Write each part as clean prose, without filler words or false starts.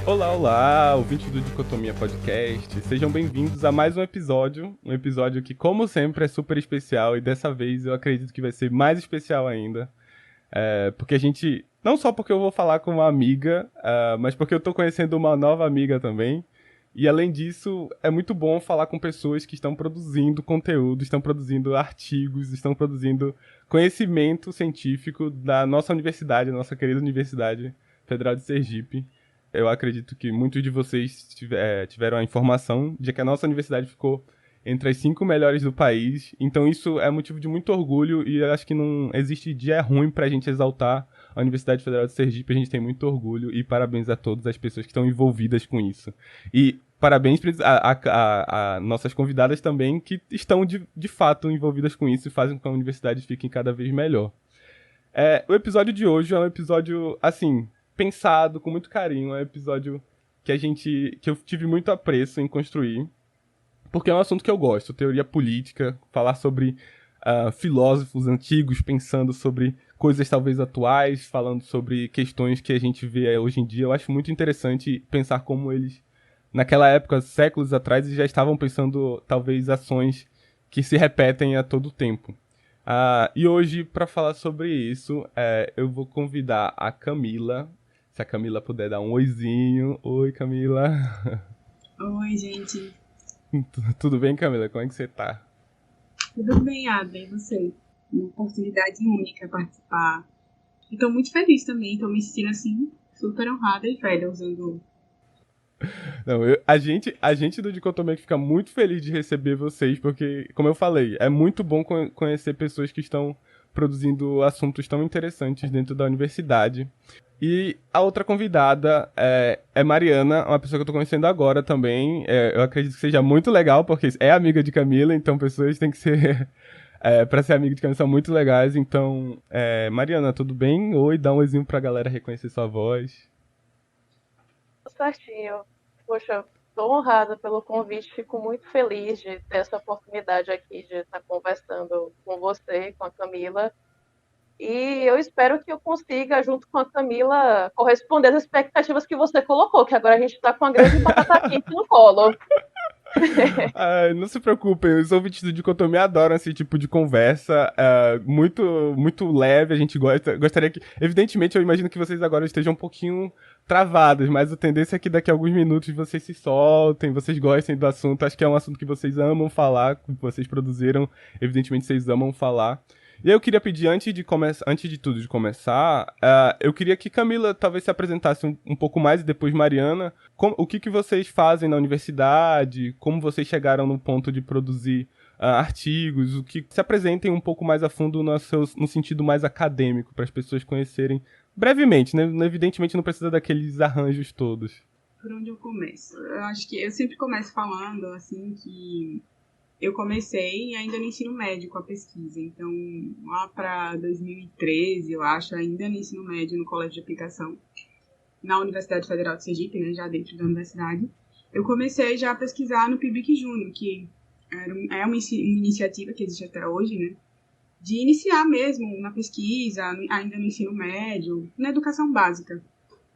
Olá, olá, ouvintes do Dicotomia Podcast. Sejam bem-vindos a mais um episódio que, como sempre, é super especial e dessa vez eu acredito que vai ser mais especial ainda. Porque a gente, não só porque eu vou falar com uma amiga, mas porque eu tô conhecendo uma nova amiga também. E além disso, é muito bom falar com pessoas que estão produzindo conteúdo, estão produzindo artigos, estão produzindo conhecimento científico da nossa universidade, nossa querida Universidade Federal de Sergipe. Eu acredito que muitos de vocês tiveram a informação de que a nossa universidade ficou entre as 5 melhores do país. Então isso é motivo de muito orgulho e eu acho que não existe dia ruim pra gente exaltar a Universidade Federal de Sergipe. A gente tem muito orgulho e parabéns a todas as pessoas que estão envolvidas com isso. E parabéns a nossas convidadas também que estão de fato envolvidas com isso e fazem com que a universidade fique cada vez melhor. O episódio de hoje é um episódio, assim, pensado com muito carinho. É um episódio que eu tive muito apreço em construir, porque é um assunto que eu gosto. Teoria política, falar sobre filósofos antigos pensando sobre coisas talvez atuais, falando sobre questões que a gente vê hoje em dia. Eu acho muito interessante pensar como eles, naquela época, séculos atrás, já estavam pensando talvez ações que se repetem a todo tempo. E hoje, para falar sobre isso, eu vou convidar a Camila. Se a Camila puder dar um oizinho. Oi, Camila. Oi, gente. Tudo bem, Camila? Como é que você tá? Tudo bem, Ada? E você? Uma oportunidade única participar. E tô muito feliz também. Tô me sentindo assim, super honrada e velha usando. Não, a gente do Dicotomia que fica muito feliz de receber vocês, porque, como eu falei, é muito bom conhecer pessoas que estão produzindo assuntos tão interessantes dentro da universidade. E a outra convidada é Mariana, uma pessoa que eu tô conhecendo agora também. Eu acredito que seja muito legal, porque é amiga de Camila, então pessoas têm que ser. Pra ser amiga de Camila são muito legais. Então, Mariana, tudo bem? Oi, dá um oizinho pra galera reconhecer sua voz. Certinho. Poxa, estou honrada pelo convite, fico muito feliz de ter essa oportunidade aqui de estar conversando com você, com a Camila. E eu espero que eu consiga, junto com a Camila, corresponder às expectativas que você colocou, que agora a gente está com a grande batata quente no colo. Ai, não se preocupem, os ouvintes do Dicotomia adoram esse tipo de conversa, muito, muito leve, a gente gostaria que... Evidentemente, eu imagino que vocês agora estejam um pouquinho travados, mas a tendência é que daqui a alguns minutos vocês se soltem, vocês gostem do assunto, acho que é um assunto que vocês amam falar, que vocês produziram, evidentemente vocês amam falar. E aí eu queria pedir, antes de tudo de começar, eu queria que Camila talvez se apresentasse um pouco mais e depois Mariana, o que vocês fazem na universidade, como vocês chegaram no ponto de produzir artigos, o que se apresentem um pouco mais a fundo no sentido mais acadêmico, para as pessoas conhecerem brevemente, né? Evidentemente não precisa daqueles arranjos todos. Por onde eu começo? Eu acho que eu sempre começo falando, assim, que eu comecei ainda no ensino médio com a pesquisa. Então, lá para 2013, eu acho, ainda no ensino médio, no colégio de aplicação, na Universidade Federal de Sergipe, né, já dentro da universidade, eu comecei já a pesquisar no PIBIC Júnior, que é uma iniciativa que existe até hoje, né, de iniciar mesmo na pesquisa, ainda no ensino médio, na educação básica.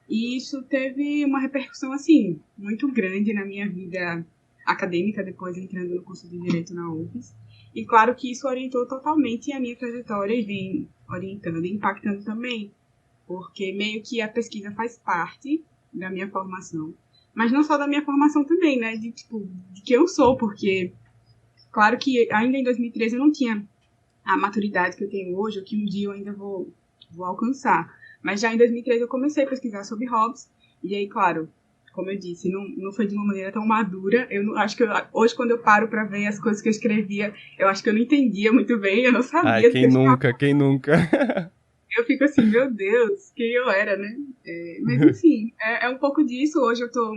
E isso teve uma repercussão, assim, muito grande na minha vida acadêmica, depois entrando no curso de Direito na UFES. E claro que isso orientou totalmente a minha trajetória e vem orientando e impactando também, porque meio que a pesquisa faz parte da minha formação. Mas não só da minha formação também, né? De que eu sou, porque claro que ainda em 2013 eu não tinha a maturidade que eu tenho hoje, ou que um dia eu ainda vou alcançar. Mas já em 2013 eu comecei a pesquisar sobre Hobbes, e aí, claro, como eu disse, não foi de uma maneira tão madura. Acho que hoje, quando eu paro para ver as coisas que eu escrevia, eu acho que eu não entendia muito bem, eu não Ai, sabia do que quem eu estava. nunca, quem nunca? Eu fico assim, meu Deus, quem eu era, né? Mas enfim, é um pouco disso. Hoje eu estou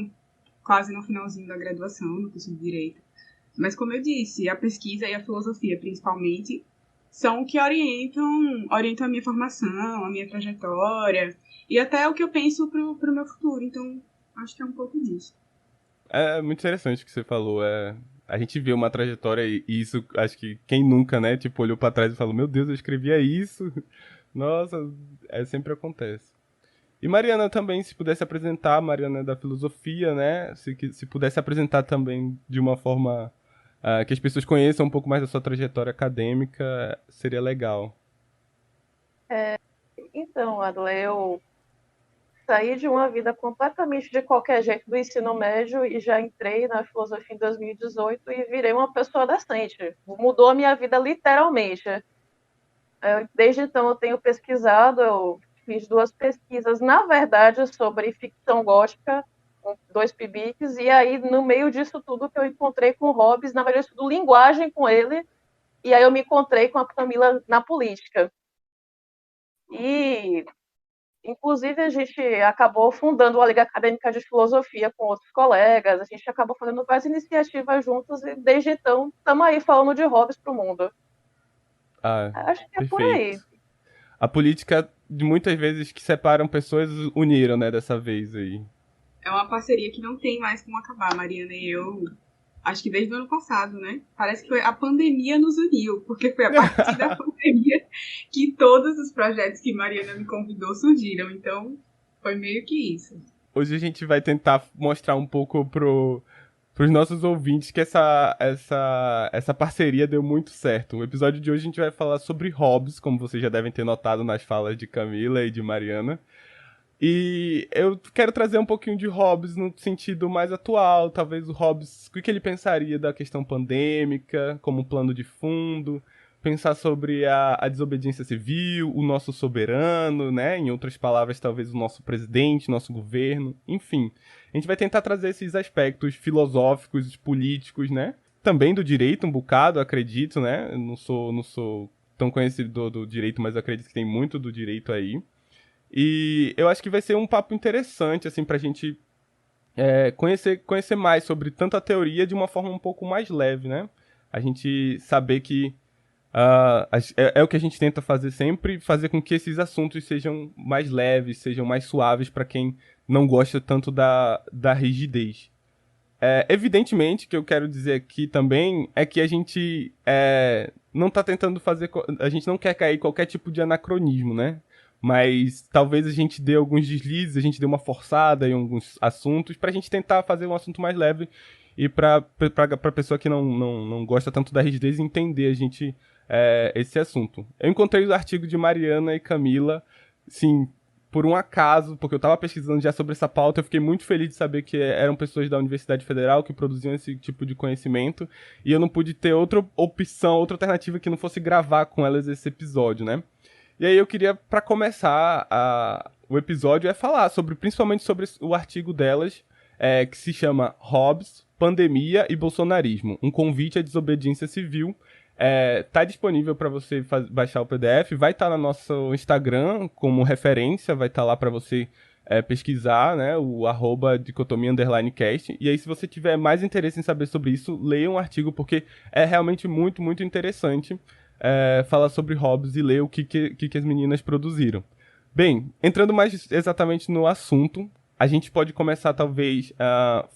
quase no finalzinho da graduação, no curso de Direito. Mas como eu disse, a pesquisa e a filosofia, principalmente, são o que orientam a minha formação, a minha trajetória e até o que eu penso pro meu futuro. Então, acho que é um pouco disso. É muito interessante o que você falou. A gente vê uma trajetória e isso, acho que quem nunca, né, tipo, olhou pra trás e falou, meu Deus, eu escrevia isso. Nossa, sempre acontece. E Mariana também, se pudesse apresentar, Mariana é da filosofia, né? Se pudesse apresentar também de uma forma que as pessoas conheçam um pouco mais da sua trajetória acadêmica, seria legal. Então, Adler, eu saí de uma vida completamente de qualquer jeito do ensino médio e já entrei na filosofia em 2018 e virei uma pessoa decente. Mudou a minha vida literalmente. Desde então eu tenho pesquisado, eu fiz 2 pesquisas, na verdade, sobre ficção gótica, com 2 PIBICs, e aí no meio disso tudo que eu encontrei com o Hobbes, na verdade eu estudo linguagem com ele, e aí eu me encontrei com a Camila na política. E inclusive, a gente acabou fundando uma Liga Acadêmica de Filosofia com outros colegas, a gente acabou fazendo várias iniciativas juntos e desde então estamos aí falando de hobbies para o mundo. Ah, Acho que é por aí. perfeito. A política, de muitas vezes, que separam pessoas, uniram, né, dessa vez aí. É uma parceria que não tem mais como acabar, Mariana e eu. Acho que desde o ano passado, né? Parece que foi a pandemia nos uniu, porque foi a partir da pandemia que todos os projetos que Mariana me convidou surgiram. Então, foi meio que isso. Hoje a gente vai tentar mostrar um pouco pros nossos ouvintes que essa parceria deu muito certo. O episódio de hoje a gente vai falar sobre hobbies, como vocês já devem ter notado nas falas de Camila e de Mariana. E eu quero trazer um pouquinho de Hobbes no sentido mais atual, talvez o Hobbes, o que ele pensaria da questão pandêmica, como plano de fundo, pensar sobre a desobediência civil, o nosso soberano, né? Em outras palavras, talvez o nosso presidente, nosso governo, enfim. A gente vai tentar trazer esses aspectos filosóficos, políticos, né? Também do direito, um bocado, acredito, né? Eu não sou tão conhecido do direito, mas acredito que tem muito do direito aí. E eu acho que vai ser um papo interessante, assim, pra gente conhecer mais sobre tanta teoria de uma forma um pouco mais leve, né? A gente saber que é o que a gente tenta fazer sempre, fazer com que esses assuntos sejam mais leves, sejam mais suaves para quem não gosta tanto da rigidez. Evidentemente, que eu quero dizer aqui também é que a gente não tá tentando fazer. A gente não quer cair em qualquer tipo de anacronismo, né? Mas talvez a gente dê alguns deslizes, a gente dê uma forçada em alguns assuntos, pra gente tentar fazer um assunto mais leve e pra pessoa que não gosta tanto da rigidez entender esse assunto. Eu encontrei o artigo de Mariana e Camila, sim, por um acaso, porque eu estava pesquisando já sobre essa pauta, eu fiquei muito feliz de saber que eram pessoas da Universidade Federal que produziam esse tipo de conhecimento, e eu não pude ter outra opção, outra alternativa que não fosse gravar com elas esse episódio, né? E aí eu queria, para começar o episódio, falar principalmente sobre o artigo delas, que se chama Hobbes, Pandemia e Bolsonarismo, um convite à desobediência civil. Tá disponível para você baixar o PDF, vai estar no nosso Instagram como referência, vai estar lá para você pesquisar, né, o @dicotomia_cast. E aí, se você tiver mais interesse em saber sobre isso, leia um artigo, porque é realmente muito, muito interessante falar sobre Hobbes e ler o que as meninas produziram. Bem, entrando mais exatamente no assunto, a gente pode começar, talvez,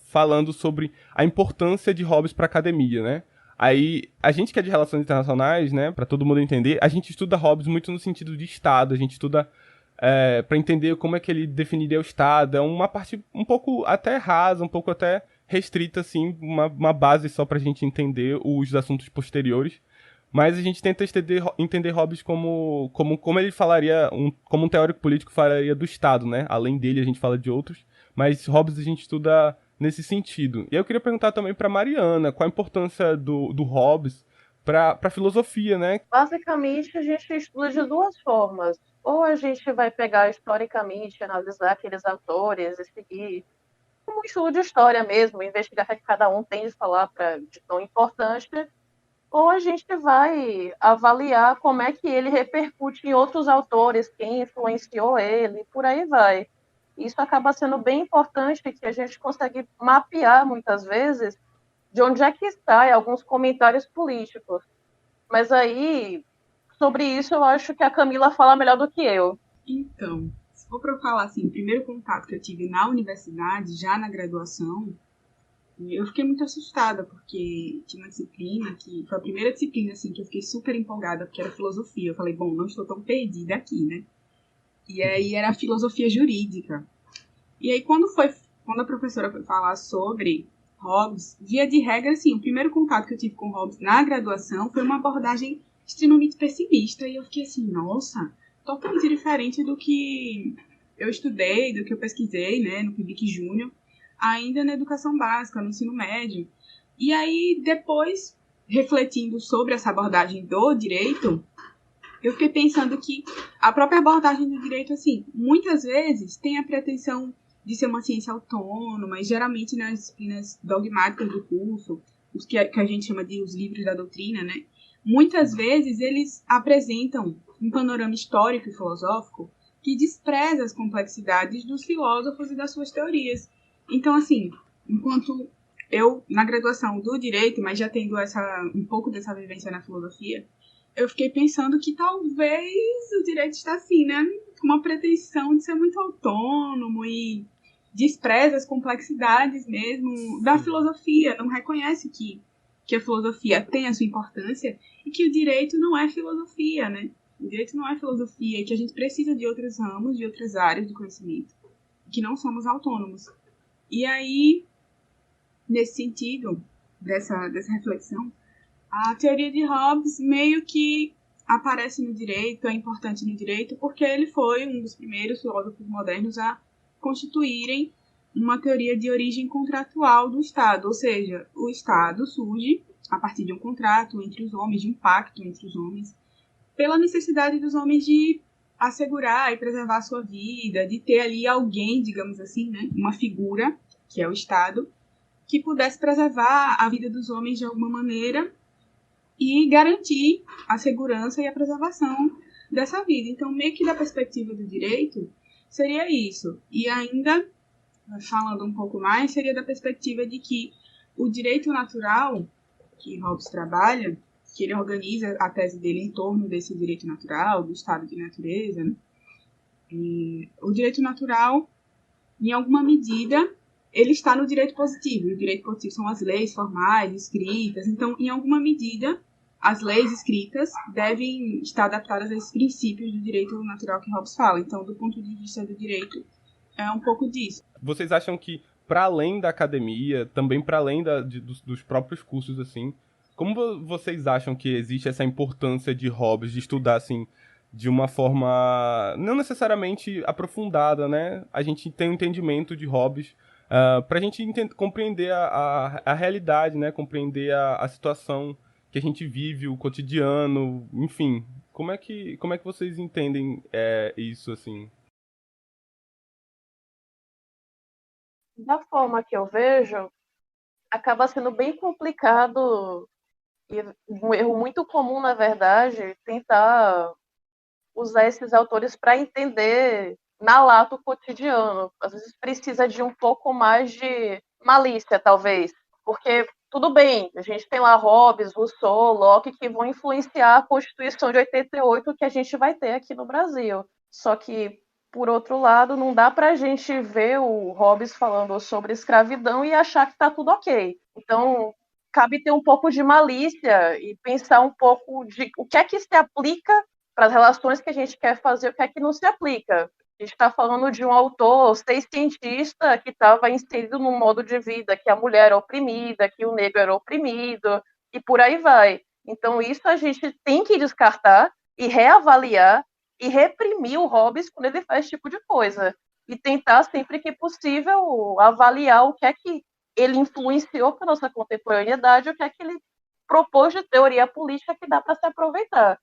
falando sobre a importância de Hobbes para a academia, né? Aí, a gente que é de relações internacionais, né, para todo mundo entender, a gente estuda Hobbes muito no sentido de Estado, a gente estuda para entender como é que ele definiria o Estado, é uma parte um pouco até rasa, um pouco até restrita, assim, uma base só para a gente entender os assuntos posteriores, mas a gente tenta entender Hobbes como ele falaria, como um teórico político falaria do Estado, né, além dele a gente fala de outros, mas Hobbes a gente estuda nesse sentido. E eu queria perguntar também para Mariana, qual a importância do Hobbes para a filosofia, né? Basicamente, a gente estuda de 2 formas. Ou a gente vai pegar historicamente, analisar aqueles autores e seguir como um estudo de história mesmo, investigar o que cada um tem de falar de tão importante, ou a gente vai avaliar como é que ele repercute em outros autores, quem influenciou ele, por aí vai. Isso acaba sendo bem importante, que a gente consegue mapear, muitas vezes, de onde é que sai alguns comentários políticos. Mas aí, sobre isso, eu acho que a Camila fala melhor do que eu. Então, se for para eu falar assim, o primeiro contato que eu tive na universidade, já na graduação, eu fiquei muito assustada, porque tinha uma disciplina que foi a primeira disciplina assim, que eu fiquei super empolgada, porque era filosofia. Eu falei, bom, não estou tão perdida aqui, né? E aí era filosofia jurídica. E aí quando a professora foi falar sobre Hobbes, via de regra, assim, o primeiro contato que eu tive com Hobbes na graduação foi uma abordagem extremamente pessimista. E eu fiquei assim, nossa, totalmente diferente do que eu estudei, do que eu pesquisei, né, no PIBIC Júnior, ainda na educação básica, no ensino médio. E aí, depois, refletindo sobre essa abordagem do direito, eu fiquei pensando que a própria abordagem do direito, assim, muitas vezes tem a pretensão de ser uma ciência autônoma, e geralmente nas disciplinas dogmáticas do curso, os que a gente chama de os livros da doutrina, né? Muitas vezes eles apresentam um panorama histórico e filosófico que despreza as complexidades dos filósofos e das suas teorias. Então, assim, enquanto eu, na graduação do direito, mas já tendo um pouco dessa vivência na filosofia, eu fiquei pensando que talvez o direito está assim, né? Com uma pretensão de ser muito autônomo e despreza as complexidades mesmo da filosofia, não reconhece que a filosofia tem a sua importância e que o direito não é filosofia, né? O direito não é filosofia e que a gente precisa de outros ramos, de outras áreas do conhecimento, que não somos autônomos. E aí, nesse sentido, dessa reflexão, a teoria de Hobbes meio que aparece no direito, é importante no direito, porque ele foi um dos primeiros filósofos modernos a constituírem uma teoria de origem contratual do Estado, ou seja, o Estado surge a partir de um contrato entre os homens, de um pacto entre os homens, pela necessidade dos homens de assegurar e preservar a sua vida, de ter ali alguém, digamos assim, né, uma figura, que é o Estado, que pudesse preservar a vida dos homens de alguma maneira e garantir a segurança e a preservação dessa vida. Então, meio que da perspectiva do direito, seria isso. E ainda, falando um pouco mais, seria da perspectiva de que o direito natural que Hobbes trabalha, que ele organiza a tese dele em torno desse direito natural, do estado de natureza, né? E o direito natural, em alguma medida, ele está no direito positivo. E o direito positivo são as leis formais, escritas. Então, em alguma medida, as leis escritas devem estar adaptadas a esses princípios do direito natural que Hobbes fala. Então, do ponto de vista do direito, é um pouco disso. Vocês acham que, para além da academia, também para além dos próprios cursos, assim, como vocês acham que existe essa importância de Hobbes, de estudar, assim, de uma forma não necessariamente aprofundada, né? A gente tem um entendimento de Hobbes para a gente compreender a realidade, né? Compreender a situação que a gente vive, o cotidiano, enfim. Como é que vocês entendem isso, assim? Da forma que eu vejo, acaba sendo bem complicado e um erro muito comum, na verdade, tentar usar esses autores para entender na lata o cotidiano. Às vezes precisa de um pouco mais de malícia, talvez, porque tudo bem, a gente tem lá Hobbes, Rousseau, Locke, que vão influenciar a Constituição de 88 que a gente vai ter aqui no Brasil. Só que, por outro lado, não dá para a gente ver o Hobbes falando sobre escravidão e achar que está tudo ok. Então, cabe ter um pouco de malícia e pensar um pouco de o que é que se aplica para as relações que a gente quer fazer, o que é que não se aplica. A gente está falando de um autor, cientista, que estava inserido num modo de vida que a mulher era oprimida, que o negro era oprimido, e por aí vai. Então, isso a gente tem que descartar e reavaliar e reprimir o Hobbes quando ele faz esse tipo de coisa. E tentar, sempre que possível, avaliar o que é que ele influenciou para a nossa contemporaneidade, o que é que ele propôs de teoria política que dá para se aproveitar.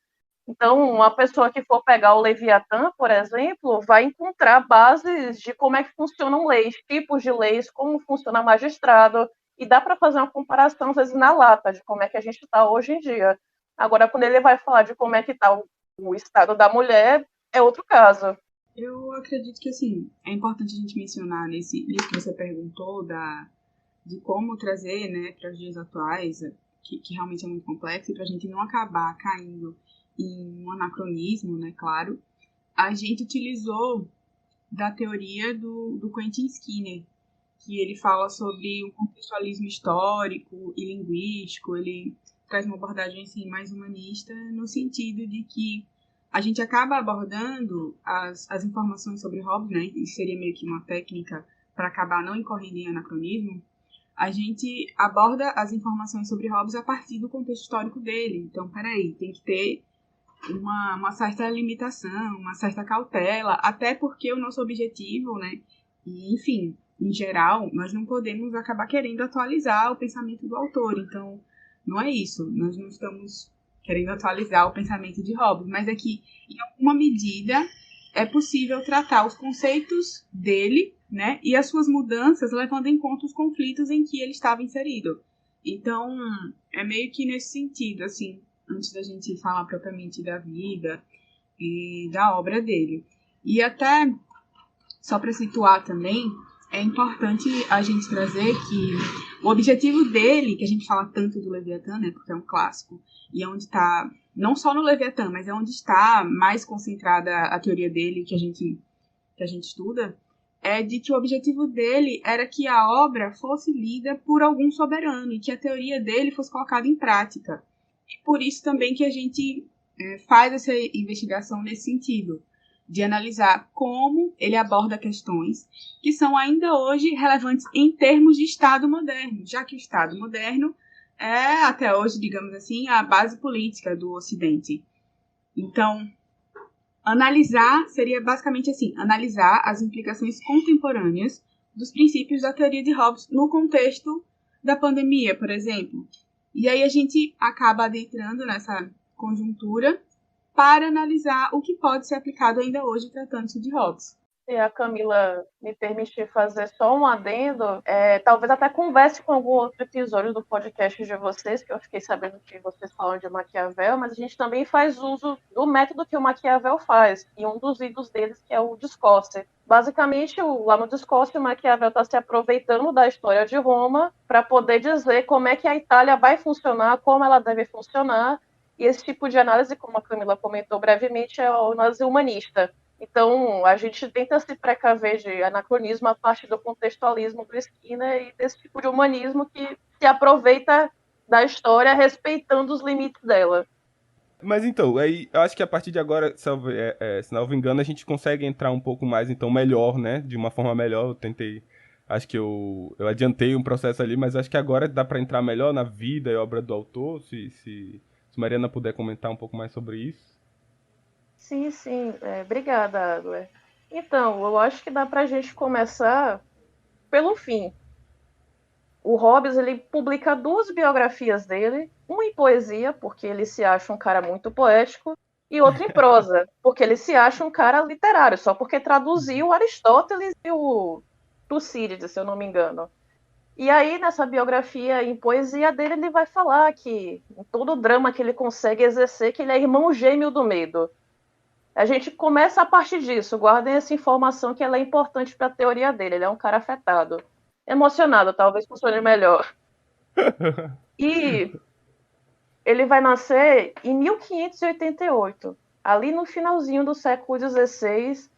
Então, uma pessoa que for pegar o Leviatã, por exemplo, vai encontrar bases de como é que funcionam leis, tipos de leis, como funciona magistrado, e dá para fazer uma comparação, às vezes, na lata, de como é que a gente está hoje em dia. Agora, quando ele vai falar de como é que está o estado da mulher, é outro caso. Eu acredito que, assim, é importante a gente mencionar nisso que você perguntou, de como trazer, né, para os dias atuais, que realmente é muito complexo, e para a gente não acabar caindo em um anacronismo, né, claro, a gente utilizou da teoria do Quentin Skinner, que ele fala sobre o contextualismo histórico e linguístico, ele traz uma abordagem assim, mais humanista, no sentido de que a gente acaba abordando as informações sobre Hobbes, né? Isso seria meio que uma técnica para acabar não incorrendo em anacronismo. A gente aborda as informações sobre Hobbes a partir do contexto histórico dele. Então, peraí, tem que ter uma certa limitação, uma certa cautela, até porque o nosso objetivo, né? E, enfim, em geral, nós não podemos acabar querendo atualizar o pensamento do autor. Então, não é isso. Nós não estamos querendo atualizar o pensamento de Hobbes, mas é que, em alguma medida, é possível tratar os conceitos dele, né, e as suas mudanças, levando em conta os conflitos em que ele estava inserido. Então, é meio que nesse sentido, assim, antes da gente falar propriamente da vida e da obra dele. E até, só para situar também, é importante a gente trazer que o objetivo dele, que a gente fala tanto do Leviatã, né, porque é um clássico, e é onde está, não só no Leviatã, mas é onde está mais concentrada a teoria dele que a gente estuda, é de que o objetivo dele era que a obra fosse lida por algum soberano e que a teoria dele fosse colocada em prática. E por isso também que a gente faz essa investigação nesse sentido, de analisar como ele aborda questões que são ainda hoje relevantes em termos de Estado moderno, já que o Estado moderno é, até hoje, digamos assim, a base política do Ocidente. Então, analisar seria basicamente assim, analisar as implicações contemporâneas dos princípios da teoria de Hobbes no contexto da pandemia, por exemplo. E aí a gente acaba adentrando nessa conjuntura para analisar o que pode ser aplicado ainda hoje tratando-se de Hobbes. Se a Camila me permitir fazer só um adendo, talvez até converse com algum outro episódio do podcast de vocês, que eu fiquei sabendo que vocês falam de Maquiavel, mas a gente também faz uso do método que o Maquiavel faz, e um dos ídolos deles que é o discurso. Basicamente, lá no discurso, o Maquiavel está se aproveitando da história de Roma para poder dizer como é que a Itália vai funcionar, como ela deve funcionar, e esse tipo de análise, como a Camila comentou brevemente, é o análise humanista. Então, a gente tenta se precaver de anacronismo a partir do contextualismo do Skinner e desse tipo de humanismo que se aproveita da história respeitando os limites dela. Mas então, aí eu acho que a partir de agora, se não me engano, a gente consegue entrar um pouco mais, então, melhor, né? De uma forma melhor, eu tentei... Acho que eu adiantei um processo ali, mas acho que agora dá para entrar melhor na vida e obra do autor, se Mariana puder comentar um pouco mais sobre isso. Sim, sim. Obrigada, Adler. Então, eu acho que dá pra gente começar pelo fim. O Hobbes, ele publica 2 biografias dele, uma em poesia, porque ele se acha um cara muito poético, e outra em prosa, porque ele se acha um cara literário, só porque traduziu Aristóteles e o Tucídides, se eu não me engano. E aí, nessa biografia em poesia dele, ele vai falar que, em todo o drama que ele consegue exercer, que ele é irmão gêmeo do medo. A gente começa a partir disso, guardem essa informação que ela é importante para a teoria dele, ele é um cara afetado. Emocionado, talvez funcione melhor. E ele vai nascer em 1588, ali no finalzinho do século XVI,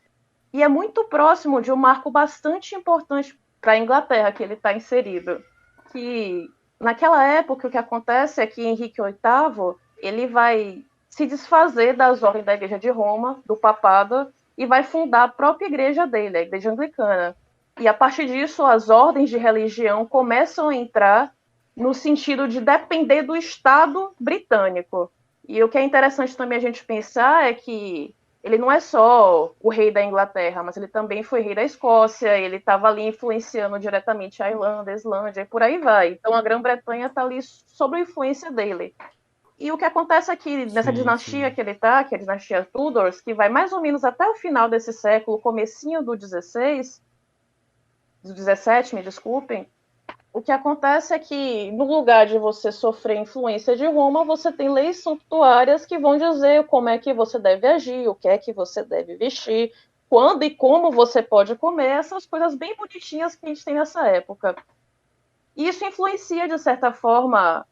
e é muito próximo de um marco bastante importante para a Inglaterra que ele está inserido. Que naquela época o que acontece é que Henrique VIII ele vai se desfazer das ordens da Igreja de Roma, do papado, e vai fundar a própria igreja dele, a Igreja Anglicana. E a partir disso, as ordens de religião começam a entrar no sentido de depender do Estado britânico. E o que é interessante também a gente pensar é que ele não é só o rei da Inglaterra, mas ele também foi rei da Escócia, ele estava ali influenciando diretamente a Irlanda, a Islândia, e por aí vai. Então a Grã-Bretanha está ali sob a influência dele. E o que acontece aqui nessa dinastia que ele está, que é a dinastia Tudors, que vai mais ou menos até o final desse século, comecinho do 16, do 17, me desculpem, o que acontece é que, no lugar de você sofrer influência de Roma, você tem leis santuárias que vão dizer como é que você deve agir, o que é que você deve vestir, quando e como você pode comer, essas coisas bem bonitinhas que a gente tem nessa época. E isso influencia, de certa forma,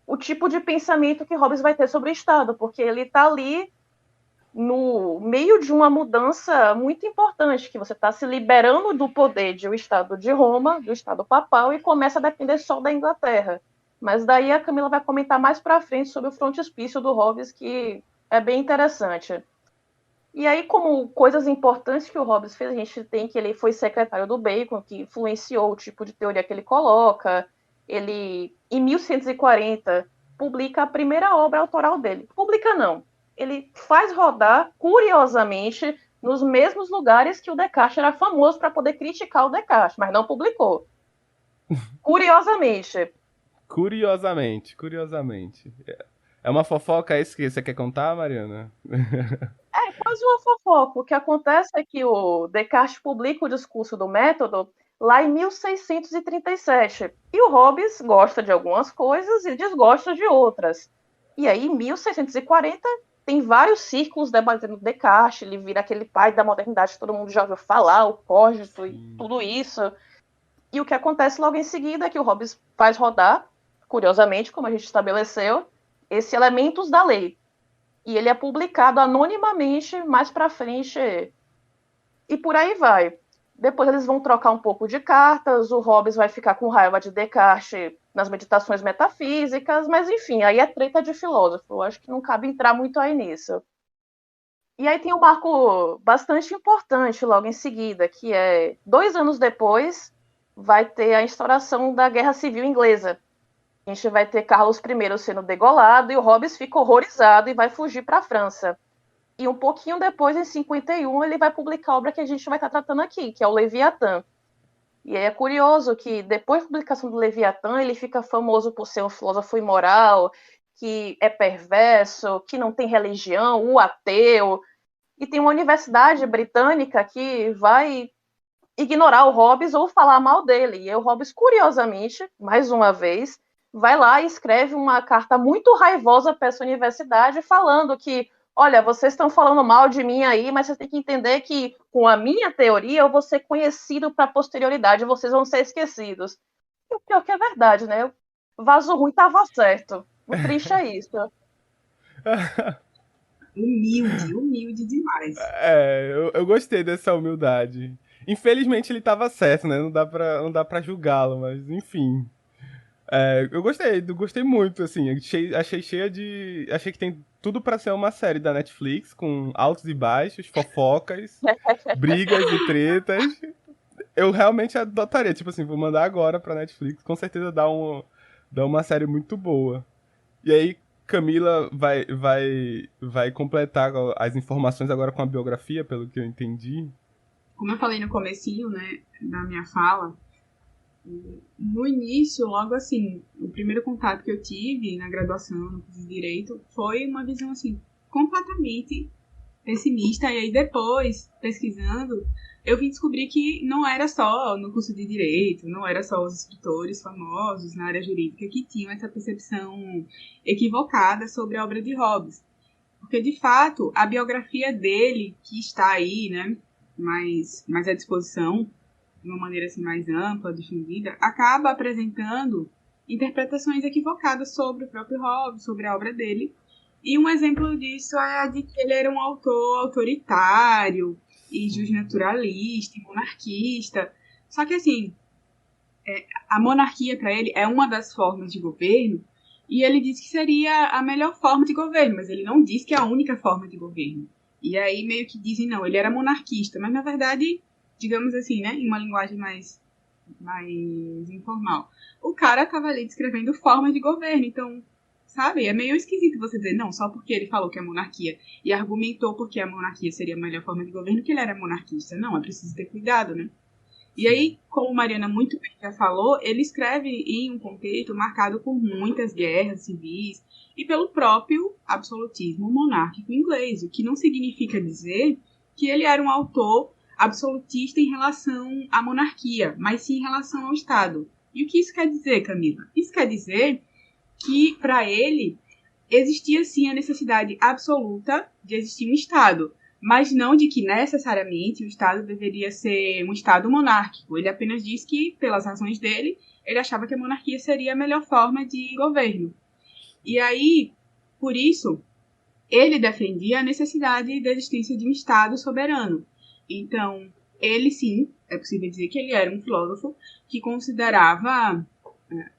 o tipo de pensamento que Hobbes vai ter sobre o Estado, porque ele está ali no meio de uma mudança muito importante, que você está se liberando do poder de o Estado de Roma, do Estado papal, e começa a depender só da Inglaterra. Mas daí a Camila vai comentar mais para frente sobre o frontispício do Hobbes, que é bem interessante. E aí, como coisas importantes que o Hobbes fez, a gente tem que ele foi secretário do Bacon, que influenciou o tipo de teoria que ele coloca. Ele, em 1140, publica a primeira obra autoral dele. Publica não. Ele faz rodar, curiosamente, nos mesmos lugares que o Descartes era famoso para poder criticar o Descartes, mas não publicou. Curiosamente. Curiosamente. É uma fofoca isso que você quer contar, Mariana? É quase uma fofoca. O que acontece é que o Descartes publica o discurso do método lá em 1637. E o Hobbes gosta de algumas coisas e desgosta de outras. E aí, em 1640, tem vários círculos debatendo Descartes. Ele vira aquele pai da modernidade que todo mundo já ouviu falar, o cogito e tudo isso. E o que acontece logo em seguida é que o Hobbes faz rodar, curiosamente, como a gente estabeleceu, esses elementos da lei. E ele é publicado anonimamente mais para frente. E por aí vai. Depois eles vão trocar um pouco de cartas, o Hobbes vai ficar com raiva de Descartes nas meditações metafísicas, mas enfim, aí é treta de filósofo. Eu acho que não cabe entrar muito aí nisso. E aí tem um marco bastante importante logo em seguida, que é 2 anos depois vai ter a instauração da Guerra Civil Inglesa. A gente vai ter Carlos I sendo degolado e o Hobbes fica horrorizado e vai fugir para a França. E um pouquinho depois, em 51, ele vai publicar a obra que a gente vai estar tratando aqui, que é o Leviatã. E é curioso que depois da publicação do Leviatã, ele fica famoso por ser um filósofo imoral, que é perverso, que não tem religião, um ateu. E tem uma universidade britânica que vai ignorar o Hobbes ou falar mal dele. E o Hobbes, curiosamente, mais uma vez, vai lá e escreve uma carta muito raivosa para essa universidade, falando que, olha, vocês estão falando mal de mim aí, mas vocês têm que entender que com a minha teoria eu vou ser conhecido para a posterioridade, vocês vão ser esquecidos. E o pior que é verdade, né? O vaso ruim estava certo. O triste é isso. Humilde demais. Eu gostei dessa humildade. Infelizmente ele tava certo, né? Não dá pra julgá-lo, mas enfim. Eu gostei muito, assim. Achei cheia de. Achei que tem tudo pra ser uma série da Netflix, com altos e baixos, fofocas, brigas e tretas. Eu realmente adotaria, tipo assim, vou mandar agora pra Netflix, com certeza dá uma série muito boa. E aí, Camila vai completar as informações agora com a biografia, pelo que eu entendi. Como eu falei no comecinho, né, da minha fala, no início, logo assim, o primeiro contato que eu tive na graduação, no curso de Direito, foi uma visão, assim, completamente pessimista. E aí depois, pesquisando, eu vim descobrir que não era só no curso de Direito, não era só os escritores famosos na área jurídica que tinham essa percepção equivocada sobre a obra de Hobbes. Porque, de fato, a biografia dele, que está aí, né, mais à disposição, de uma maneira assim, mais ampla, difundida, acaba apresentando interpretações equivocadas sobre o próprio Hobbes, sobre a obra dele. E um exemplo disso é a de que ele era um autor autoritário e justnaturalista, e monarquista. Só que, assim, a monarquia para ele é uma das formas de governo, e ele disse que seria a melhor forma de governo, mas ele não disse que é a única forma de governo. E aí meio que dizem, não, ele era monarquista, mas na verdade, digamos assim, né, em uma linguagem mais informal, o cara tava ali descrevendo formas de governo, então, sabe, é meio esquisito você dizer, não, só porque ele falou que é monarquia e argumentou porque a monarquia seria a melhor forma de governo, que ele era monarquista. Não, é preciso ter cuidado, né? E aí, como Mariana muito bem já falou, ele escreve em um contexto marcado por muitas guerras civis e pelo próprio absolutismo monárquico inglês, o que não significa dizer que ele era um autor absolutista em relação à monarquia, mas sim em relação ao Estado. E o que isso quer dizer, Camila? Isso quer dizer que, para ele, existia sim a necessidade absoluta de existir um Estado, mas não de que necessariamente o Estado deveria ser um Estado monárquico. Ele apenas diz que, pelas razões dele, ele achava que a monarquia seria a melhor forma de governo. E aí, por isso, ele defendia a necessidade da existência de um Estado soberano. Então, ele sim, é possível dizer que ele era um filósofo que considerava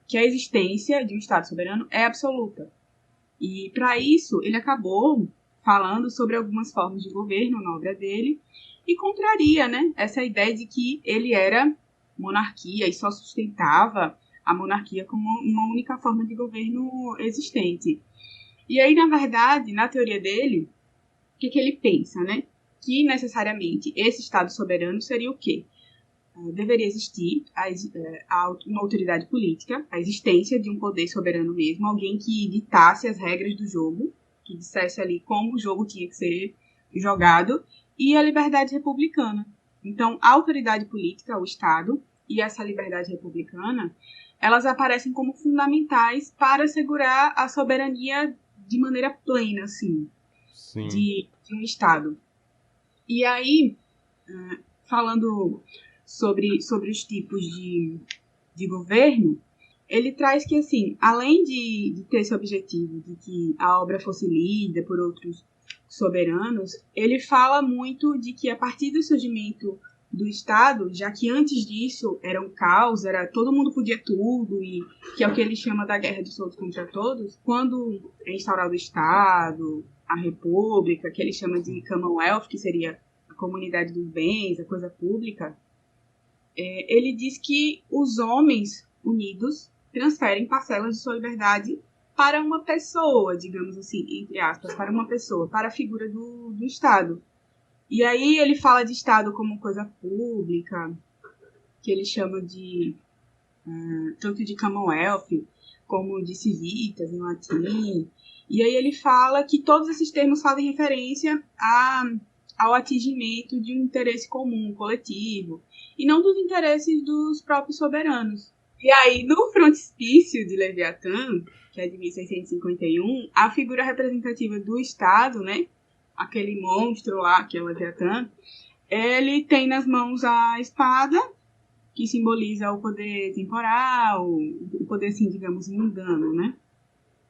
que a existência de um Estado soberano é absoluta. E, para isso, ele acabou falando sobre algumas formas de governo na obra dele e contraria, né, essa ideia de que ele era monarquia e só sustentava a monarquia como uma única forma de governo existente. E aí, na verdade, na teoria dele, o que ele pensa, né? Que necessariamente esse Estado soberano seria o quê? Deveria existir uma autoridade política, a existência de um poder soberano mesmo, alguém que ditasse as regras do jogo, que dissesse ali como o jogo tinha que ser jogado, e a liberdade republicana. Então, a autoridade política, o Estado, e essa liberdade republicana, elas aparecem como fundamentais para assegurar a soberania de maneira plena, assim, de um Estado. E aí, falando sobre os tipos de governo, ele traz que, assim, além de ter esse objetivo de que a obra fosse lida por outros soberanos, ele fala muito de que a partir do surgimento do Estado, já que antes disso era um caos, todo mundo podia tudo, e que é o que ele chama da guerra de todos contra todos, quando é instaurado o Estado, a República, que ele chama de Commonwealth, que seria a comunidade dos bens, a coisa pública, ele diz que os homens unidos transferem parcelas de sua liberdade para uma pessoa, digamos assim, entre aspas, para uma pessoa, para a figura do Estado. E aí ele fala de Estado como coisa pública, que ele chama de tanto de Commonwealth como de civitas em latim. E aí ele fala que todos esses termos fazem referência ao atingimento de um interesse comum, coletivo, e não dos interesses dos próprios soberanos. E aí, no frontispício de Leviatã, que é de 1651, a figura representativa do Estado, né, aquele monstro lá, que é o Leviatã, ele tem nas mãos a espada, que simboliza o poder temporal, o poder, assim, digamos, mundano, né?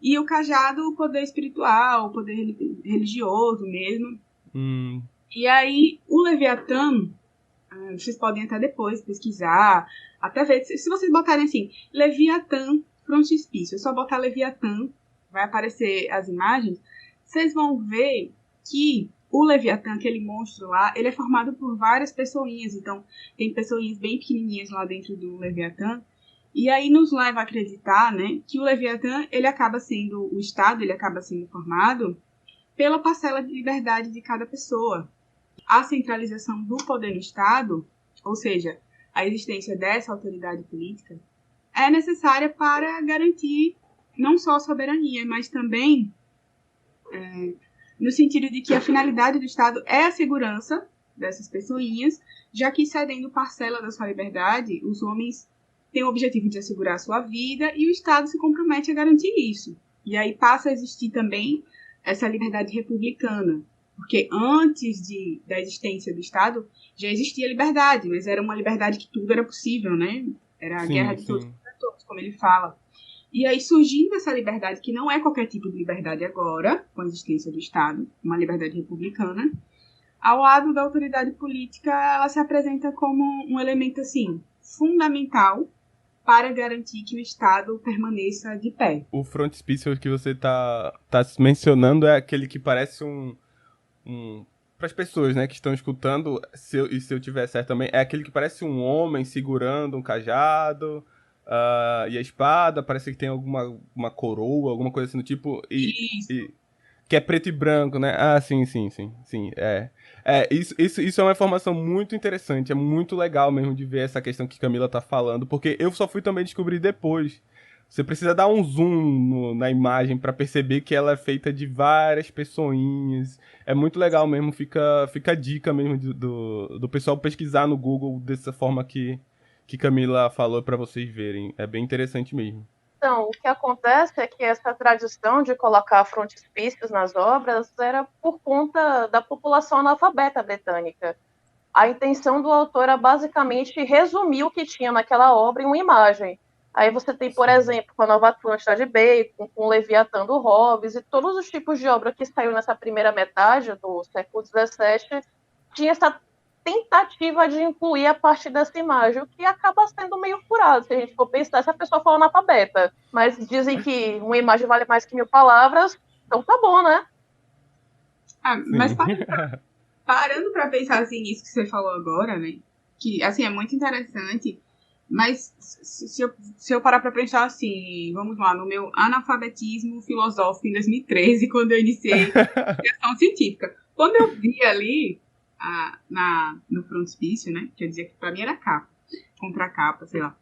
E o cajado, o poder espiritual, o poder religioso mesmo. E aí, o Leviatã, vocês podem até depois pesquisar, até ver, se vocês botarem assim, Leviatã frontispício, é só botar Leviatã, vai aparecer as imagens, vocês vão ver que o Leviatã, aquele monstro lá, ele é formado por várias pessoinhas, então tem pessoinhas bem pequenininhas lá dentro do Leviatã, e aí nos leva a acreditar, né, que o Leviatã, ele acaba sendo, o Estado, ele acaba sendo formado pela parcela de liberdade de cada pessoa. A centralização do poder no Estado, ou seja, a existência dessa autoridade política, é necessária para garantir não só a soberania, mas também no sentido de que a finalidade do Estado é a segurança dessas pessoinhas, já que cedendo parcela da sua liberdade, os homens têm o objetivo de assegurar a sua vida e o Estado se compromete a garantir isso. E aí passa a existir também essa liberdade republicana, porque antes da existência do Estado já existia liberdade, mas era uma liberdade que tudo era possível, né? Era a guerra de todos contra todos, como ele fala. E aí surgindo essa liberdade, que não é qualquer tipo de liberdade agora, com a existência do Estado, uma liberdade republicana, ao lado da autoridade política, ela se apresenta como um elemento, assim, fundamental para garantir que o Estado permaneça de pé. O frontispício que você tá mencionando é aquele que parece para as pessoas, né, que estão escutando, se eu tiver certo também, é aquele que parece um homem segurando um cajado, e a espada, parece que tem uma coroa, alguma coisa assim do tipo, que é preto e branco, né? Ah, sim, isso é uma informação muito interessante, é muito legal mesmo de ver essa questão que Camila tá falando, porque eu só fui também descobrir depois. Você precisa dar um zoom na imagem pra perceber que ela é feita de várias pessoinhas. É muito legal mesmo, fica a dica mesmo do pessoal pesquisar no Google dessa forma que Camila falou pra vocês verem. É bem interessante mesmo. Então, o que acontece é que essa tradição de colocar frontispícios nas obras era por conta da população analfabeta britânica. A intenção do autor era basicamente resumir o que tinha naquela obra em uma imagem. Aí você tem, por exemplo, com a Nova Atlântida de Bacon, com o Leviatã do Hobbes, e todos os tipos de obra que saiu nessa primeira metade do século XVII, tinha essa tentativa de incluir a partir dessa imagem, o que acaba sendo meio furado, se a gente for pensar, se a pessoa for analfabeta. Mas dizem que uma imagem vale mais que 1000 palavras, então tá bom, né? Mas Sim. parando pra pensar assim nisso que você falou agora, né? Que assim é muito interessante. Mas se eu parar pra pensar assim, vamos lá, no meu analfabetismo filosófico em 2013, quando eu iniciei questão científica. Quando eu vi ali no frontispício, né? Quer dizer que pra mim era capa, contracapa, sei lá.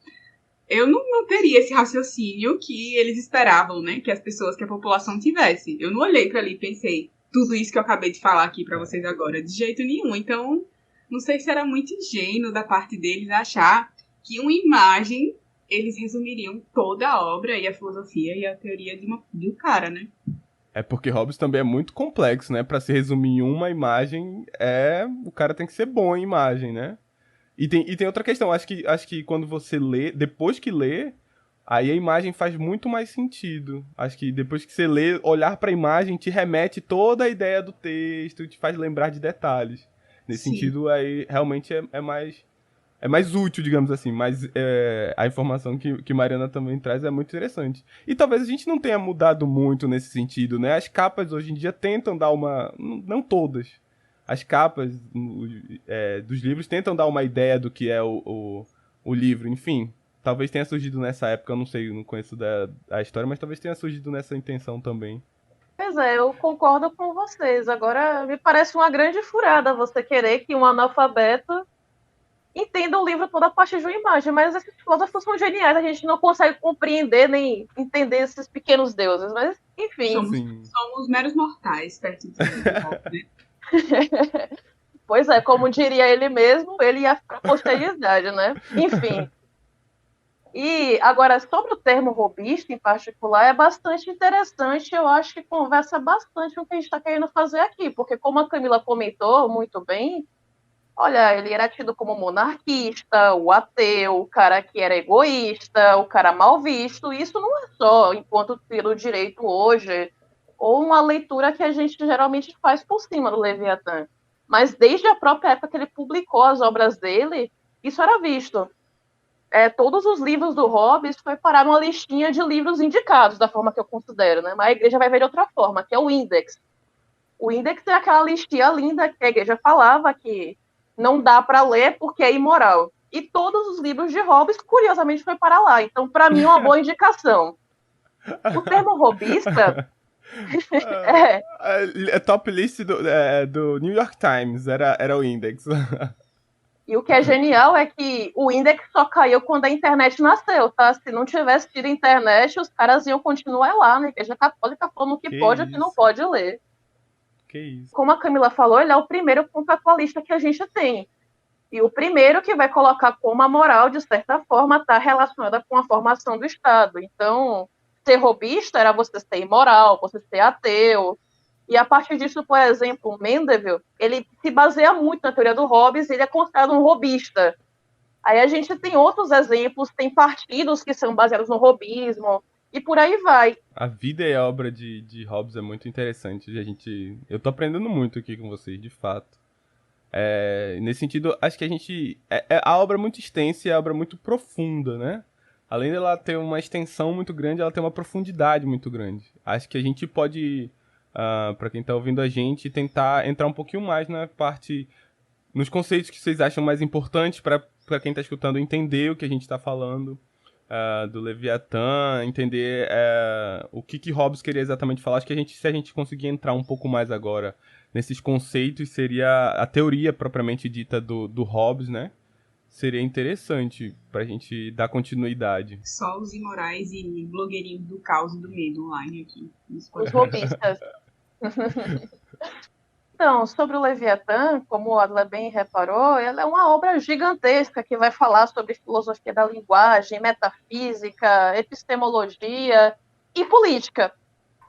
Eu não teria esse raciocínio que eles esperavam, né? Que as pessoas, que a população tivesse. Eu não olhei pra ali e pensei tudo isso que eu acabei de falar aqui pra vocês agora, de jeito nenhum. Então, não sei se era muito ingênuo da parte deles achar que uma imagem eles resumiriam toda a obra e a filosofia e a teoria de um cara, né? É porque Hobbes também é muito complexo, né? Pra se resumir em uma imagem, o cara tem que ser bom em imagem, né? E tem outra questão, acho que quando você lê, depois que lê, aí a imagem faz muito mais sentido. Acho que depois que você lê, olhar pra imagem te remete toda a ideia do texto, te faz lembrar de detalhes. Nesse Sim. sentido, aí realmente é mais útil, digamos assim, mas a informação que Mariana também traz é muito interessante. E talvez a gente não tenha mudado muito nesse sentido, né? As capas hoje em dia tentam dar uma... Não todas. As capas dos livros tentam dar uma ideia do que é o livro, enfim. Talvez tenha surgido nessa época, eu não sei, eu não conheço a história, mas talvez tenha surgido nessa intenção também. Pois é, eu concordo com vocês. Agora, me parece uma grande furada você querer que um analfabeto entenda o livro toda a partir de uma imagem, mas esses filósofos são geniais, a gente não consegue compreender nem entender esses pequenos deuses, mas enfim. Sim. Somos meros mortais perto de Hobbes, né? Pois é, como diria ele mesmo, ele ia para a posteridade, né? Enfim. E agora, sobre o termo robista em particular, é bastante interessante, eu acho que conversa bastante com o que a gente está querendo fazer aqui, porque como a Camila comentou muito bem, olha, ele era tido como monarquista, o ateu, o cara que era egoísta, o cara mal visto. Isso não é só enquanto pelo direito hoje, ou uma leitura que a gente geralmente faz por cima do Leviatã. Mas desde a própria época que ele publicou as obras dele, isso era visto. Todos os livros do Hobbes foi parar numa listinha de livros indicados, da forma que eu considero, né? Mas a igreja vai ver de outra forma, que é o Index. O Index é aquela listinha linda que a igreja falava que não dá para ler porque é imoral. E todos os livros de Hobbes, curiosamente, foi para lá. Então, para mim, é uma boa indicação. O termo robista é. A top list do New York Times era o Index. E o que é genial é que o Index só caiu quando a internet nasceu, tá? Se não tivesse tido internet, os caras iam continuar lá, né? A igreja católica falando o que pode e o que não pode ler. Que isso. Como a Camila falou, ele é o primeiro contratualista que a gente tem. E o primeiro que vai colocar como a moral, de certa forma, está relacionada com a formação do Estado. Então, ser robista era você ser imoral, você ser ateu. E a partir disso, por exemplo, Mendeville, ele se baseia muito na teoria do Hobbes, ele é considerado um robista. Aí a gente tem outros exemplos, tem partidos que são baseados no robismo, e por aí vai. A vida e a obra de Hobbes é muito interessante. Eu tô aprendendo muito aqui com vocês, de fato. Nesse sentido, acho que a obra é muito extensa e a obra é muito profunda, né? Além dela ter uma extensão muito grande, ela tem uma profundidade muito grande. Acho que a gente pode, para quem tá ouvindo a gente, tentar entrar um pouquinho mais na parte, nos conceitos que vocês acham mais importantes para quem tá escutando entender o que a gente tá falando. Do Leviatã, entender o que Hobbes queria exatamente falar. Acho que se a gente conseguir entrar um pouco mais agora nesses conceitos, seria a teoria propriamente dita do Hobbes, né? Seria interessante pra gente dar continuidade. Só os imorais e blogueirinhos do caos e do medo online aqui. Os robistas. Então, sobre o Leviatã, como a Adla bem reparou, ela é uma obra gigantesca que vai falar sobre filosofia da linguagem, metafísica, epistemologia e política,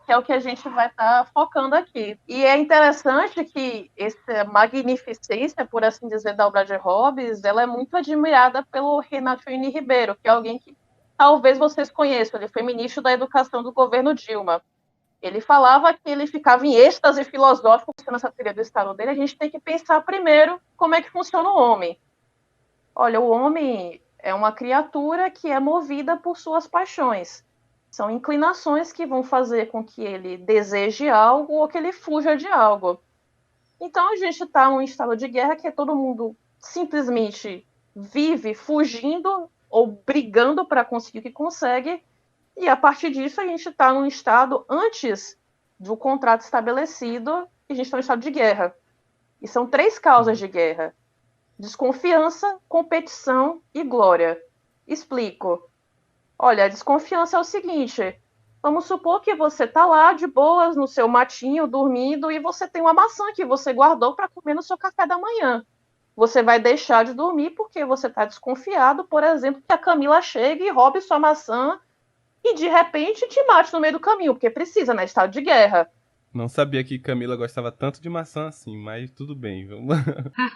que é o que a gente vai estar focando aqui. E é interessante que essa magnificência, por assim dizer, da obra de Hobbes, ela é muito admirada pelo Renato Uni Ribeiro, que é alguém que talvez vocês conheçam, ele foi ministro da Educação do governo Dilma. Ele falava que ele ficava em êxtase filosófico nessa teoria do Estado dele. A gente tem que pensar primeiro como é que funciona o homem. Olha, o homem é uma criatura que é movida por suas paixões. São inclinações que vão fazer com que ele deseje algo ou que ele fuja de algo. Então a gente está num estado de guerra que todo mundo simplesmente vive fugindo ou brigando para conseguir o que consegue, e a partir disso a gente está num estado antes do contrato estabelecido, e a gente está num estado de guerra. E são 3 causas de guerra: desconfiança, competição e glória. Explico. Olha, a desconfiança é o seguinte: vamos supor que você tá lá de boas no seu matinho, dormindo, e você tem uma maçã que você guardou para comer no seu café da manhã. Você vai deixar de dormir porque você está desconfiado, por exemplo, que a Camila chegue e roube sua maçã e de repente te mate no meio do caminho, porque precisa, né? Estado de guerra. Não sabia que Camila gostava tanto de maçã assim, mas tudo bem, vamos.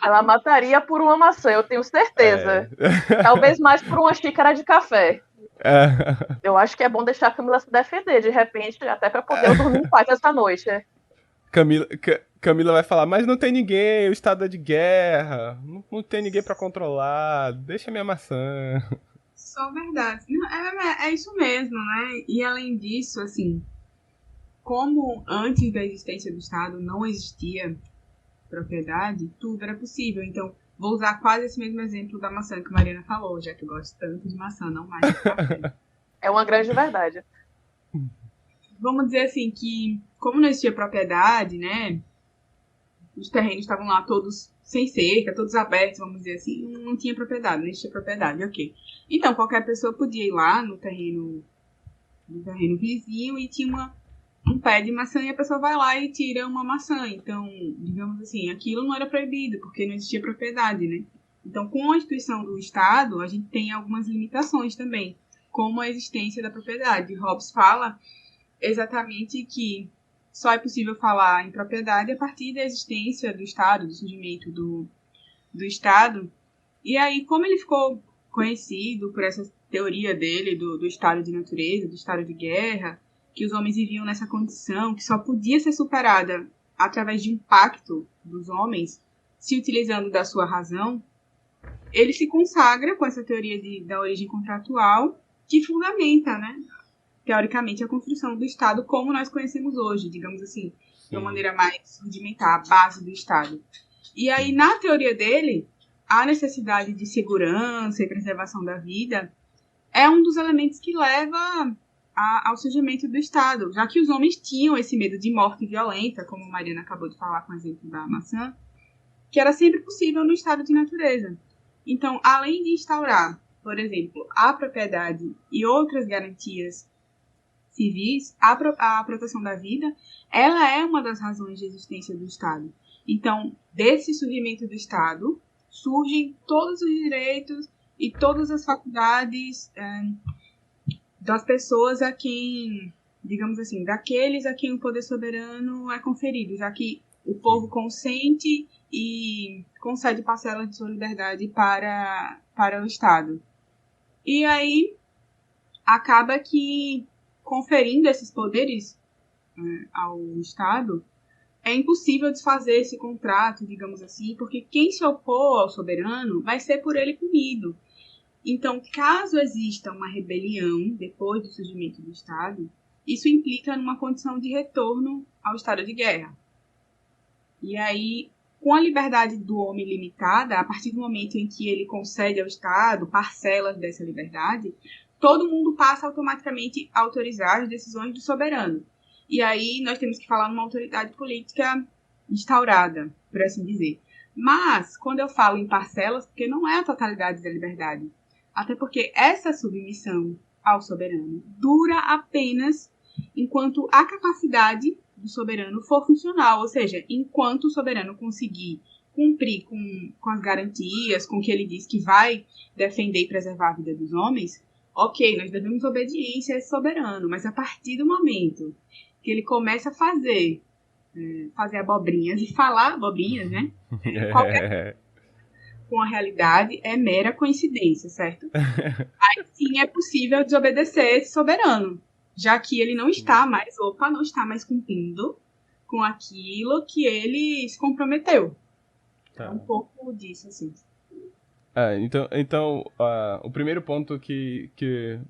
Ela mataria por uma maçã, eu tenho certeza. Talvez mais por uma xícara de café. Eu acho que é bom deixar a Camila se defender, de repente, até para poder eu dormir em paz essa noite. Camila vai falar, mas não tem ninguém, o estado é de guerra, não tem ninguém pra controlar, deixa minha maçã. Só verdade. Não, é isso mesmo, né? E além disso, assim, como antes da existência do Estado não existia propriedade, tudo era possível. Então, vou usar quase esse mesmo exemplo da maçã que a Mariana falou, já que eu gosto tanto de maçã, não mais de café. É uma grande verdade. Vamos dizer assim que, como não existia propriedade, né? Os terrenos estavam lá todos sem cerca, todos abertos, vamos dizer assim, não tinha propriedade, não existia propriedade, ok. Então, qualquer pessoa podia ir lá no terreno vizinho e tinha um pé de maçã e a pessoa vai lá e tira uma maçã. Então, digamos assim, aquilo não era proibido, porque não existia propriedade, né? Então, com a instituição do Estado, a gente tem algumas limitações também, como a existência da propriedade. Hobbes fala exatamente que só é possível falar em propriedade a partir da existência do Estado, do surgimento do Estado. E aí, como ele ficou conhecido por essa teoria dele do estado de natureza, do estado de guerra, que os homens viviam nessa condição, que só podia ser superada através de um pacto dos homens, se utilizando da sua razão, ele se consagra com essa teoria da origem contratual, que fundamenta, né, teoricamente, a construção do Estado como nós conhecemos hoje, digamos assim, de uma maneira mais rudimentar, a base do Estado. E aí, na teoria dele, a necessidade de segurança e preservação da vida é um dos elementos que leva ao surgimento do Estado, já que os homens tinham esse medo de morte violenta, como a Mariana acabou de falar com o exemplo da maçã, que era sempre possível no estado de natureza. Então, além de instaurar, por exemplo, a propriedade e outras garantias civis, a proteção da vida, ela é uma das razões de existência do Estado. Então, desse surgimento do Estado, surgem todos os direitos e todas as faculdades das pessoas a quem, digamos assim, daqueles a quem o poder soberano é conferido, já que o povo consente e concede parcelas de sua liberdade para o Estado. E aí, acaba que, conferindo esses poderes ao Estado, é impossível desfazer esse contrato, digamos assim, porque quem se opor ao soberano vai ser por ele punido. Então, caso exista uma rebelião depois do surgimento do Estado, isso implica numa condição de retorno ao estado de guerra. E aí, com a liberdade do homem limitada, a partir do momento em que ele concede ao Estado parcelas dessa liberdade, todo mundo passa automaticamente a autorizar as decisões do soberano. E aí nós temos que falar numa autoridade política instaurada, por assim dizer. Mas, quando eu falo em parcelas, porque não é a totalidade da liberdade. Até porque essa submissão ao soberano dura apenas enquanto a capacidade do soberano for funcional, ou seja, enquanto o soberano conseguir cumprir com as garantias, com o que ele diz que vai defender e preservar a vida dos homens, ok, nós devemos obediência a esse soberano, mas a partir do momento que ele começa a fazer abobrinhas e falar abobrinhas, né? Qualquer com a realidade é mera coincidência, certo? Aí sim é possível desobedecer esse soberano, já que ele não está mais cumprindo com aquilo que ele se comprometeu. Tá. É um pouco disso, assim. Então o primeiro ponto que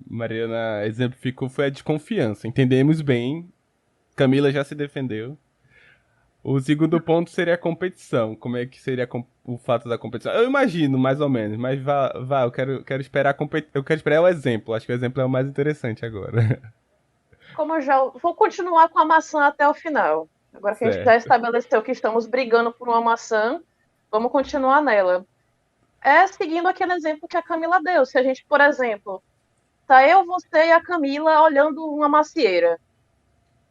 Mariana exemplificou foi a desconfiança. Entendemos bem. Camila já se defendeu. O segundo ponto seria a competição. Como é que seria o fato da competição? Eu imagino, mais ou menos, mas vá, quero esperar eu quero esperar o exemplo. Acho que o exemplo é o mais interessante agora. Como eu já vou continuar com a maçã até o final. Agora que a gente já Certo. estabeleceu que estamos brigando por uma maçã, vamos continuar nela. É seguindo aquele exemplo que a Camila deu. Se a gente, por exemplo, tá eu, você e a Camila olhando uma macieira.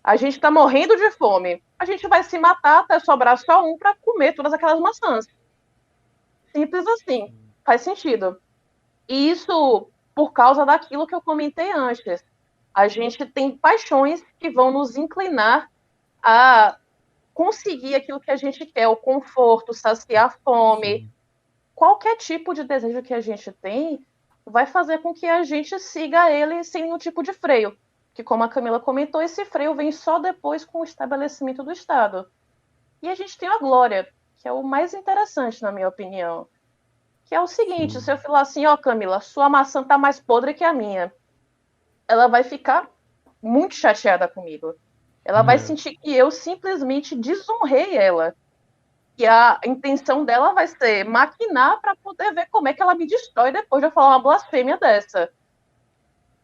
A gente tá morrendo de fome. A gente vai se matar até sobrar só um para comer todas aquelas maçãs. Simples assim. Faz sentido. E isso por causa daquilo que eu comentei antes. A gente tem paixões que vão nos inclinar a conseguir aquilo que a gente quer, o conforto, saciar a fome. Sim. Qualquer tipo de desejo que a gente tem vai fazer com que a gente siga ele sem nenhum tipo de freio. Que, como a Camila comentou, esse freio vem só depois com o estabelecimento do Estado. E a gente tem a glória, que é o mais interessante, na minha opinião. Que é o seguinte, se eu Sim. falar assim, ó, Camila, sua maçã tá mais podre que a minha, ela vai ficar muito chateada comigo. Ela vai É. sentir que eu simplesmente desonrei ela. E a intenção dela vai ser maquinar para poder ver como é que ela me destrói depois de eu falar uma blasfêmia dessa.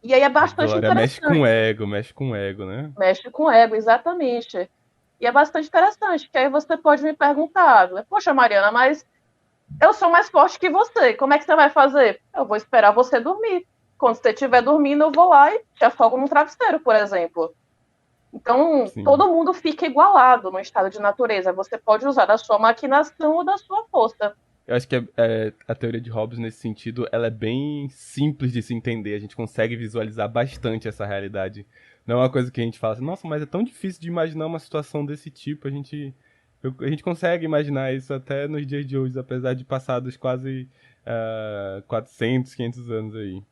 E aí é A bastante Glória interessante. mexe com o ego, né? Mexe com o ego, exatamente. E é bastante interessante, que aí você pode me perguntar, poxa, Mariana, mas eu sou mais forte que você, como é que você vai fazer? Eu vou esperar você dormir. Quando você estiver dormindo, eu vou lá e te afogo num travesseiro, por exemplo. Então, Sim. todo mundo fica igualado no estado de natureza. Você pode usar da sua maquinação ou da sua força. Eu acho que a teoria de Hobbes, nesse sentido, ela é bem simples de se entender. A gente consegue visualizar bastante essa realidade. Não é uma coisa que a gente fala assim, nossa, mas é tão difícil de imaginar uma situação desse tipo. A gente consegue imaginar isso até nos dias de hoje, apesar de passados quase 400, 500 anos aí.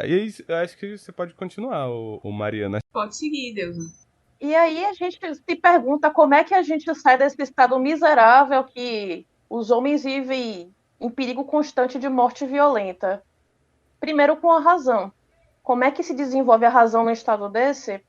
E aí, eu acho que você pode continuar, o Mariana. Pode seguir, Deusa. E aí a gente se pergunta como é que a gente sai desse estado miserável que os homens vivem em perigo constante de morte violenta. Primeiro com a razão. Como é que se desenvolve a razão num estado desse?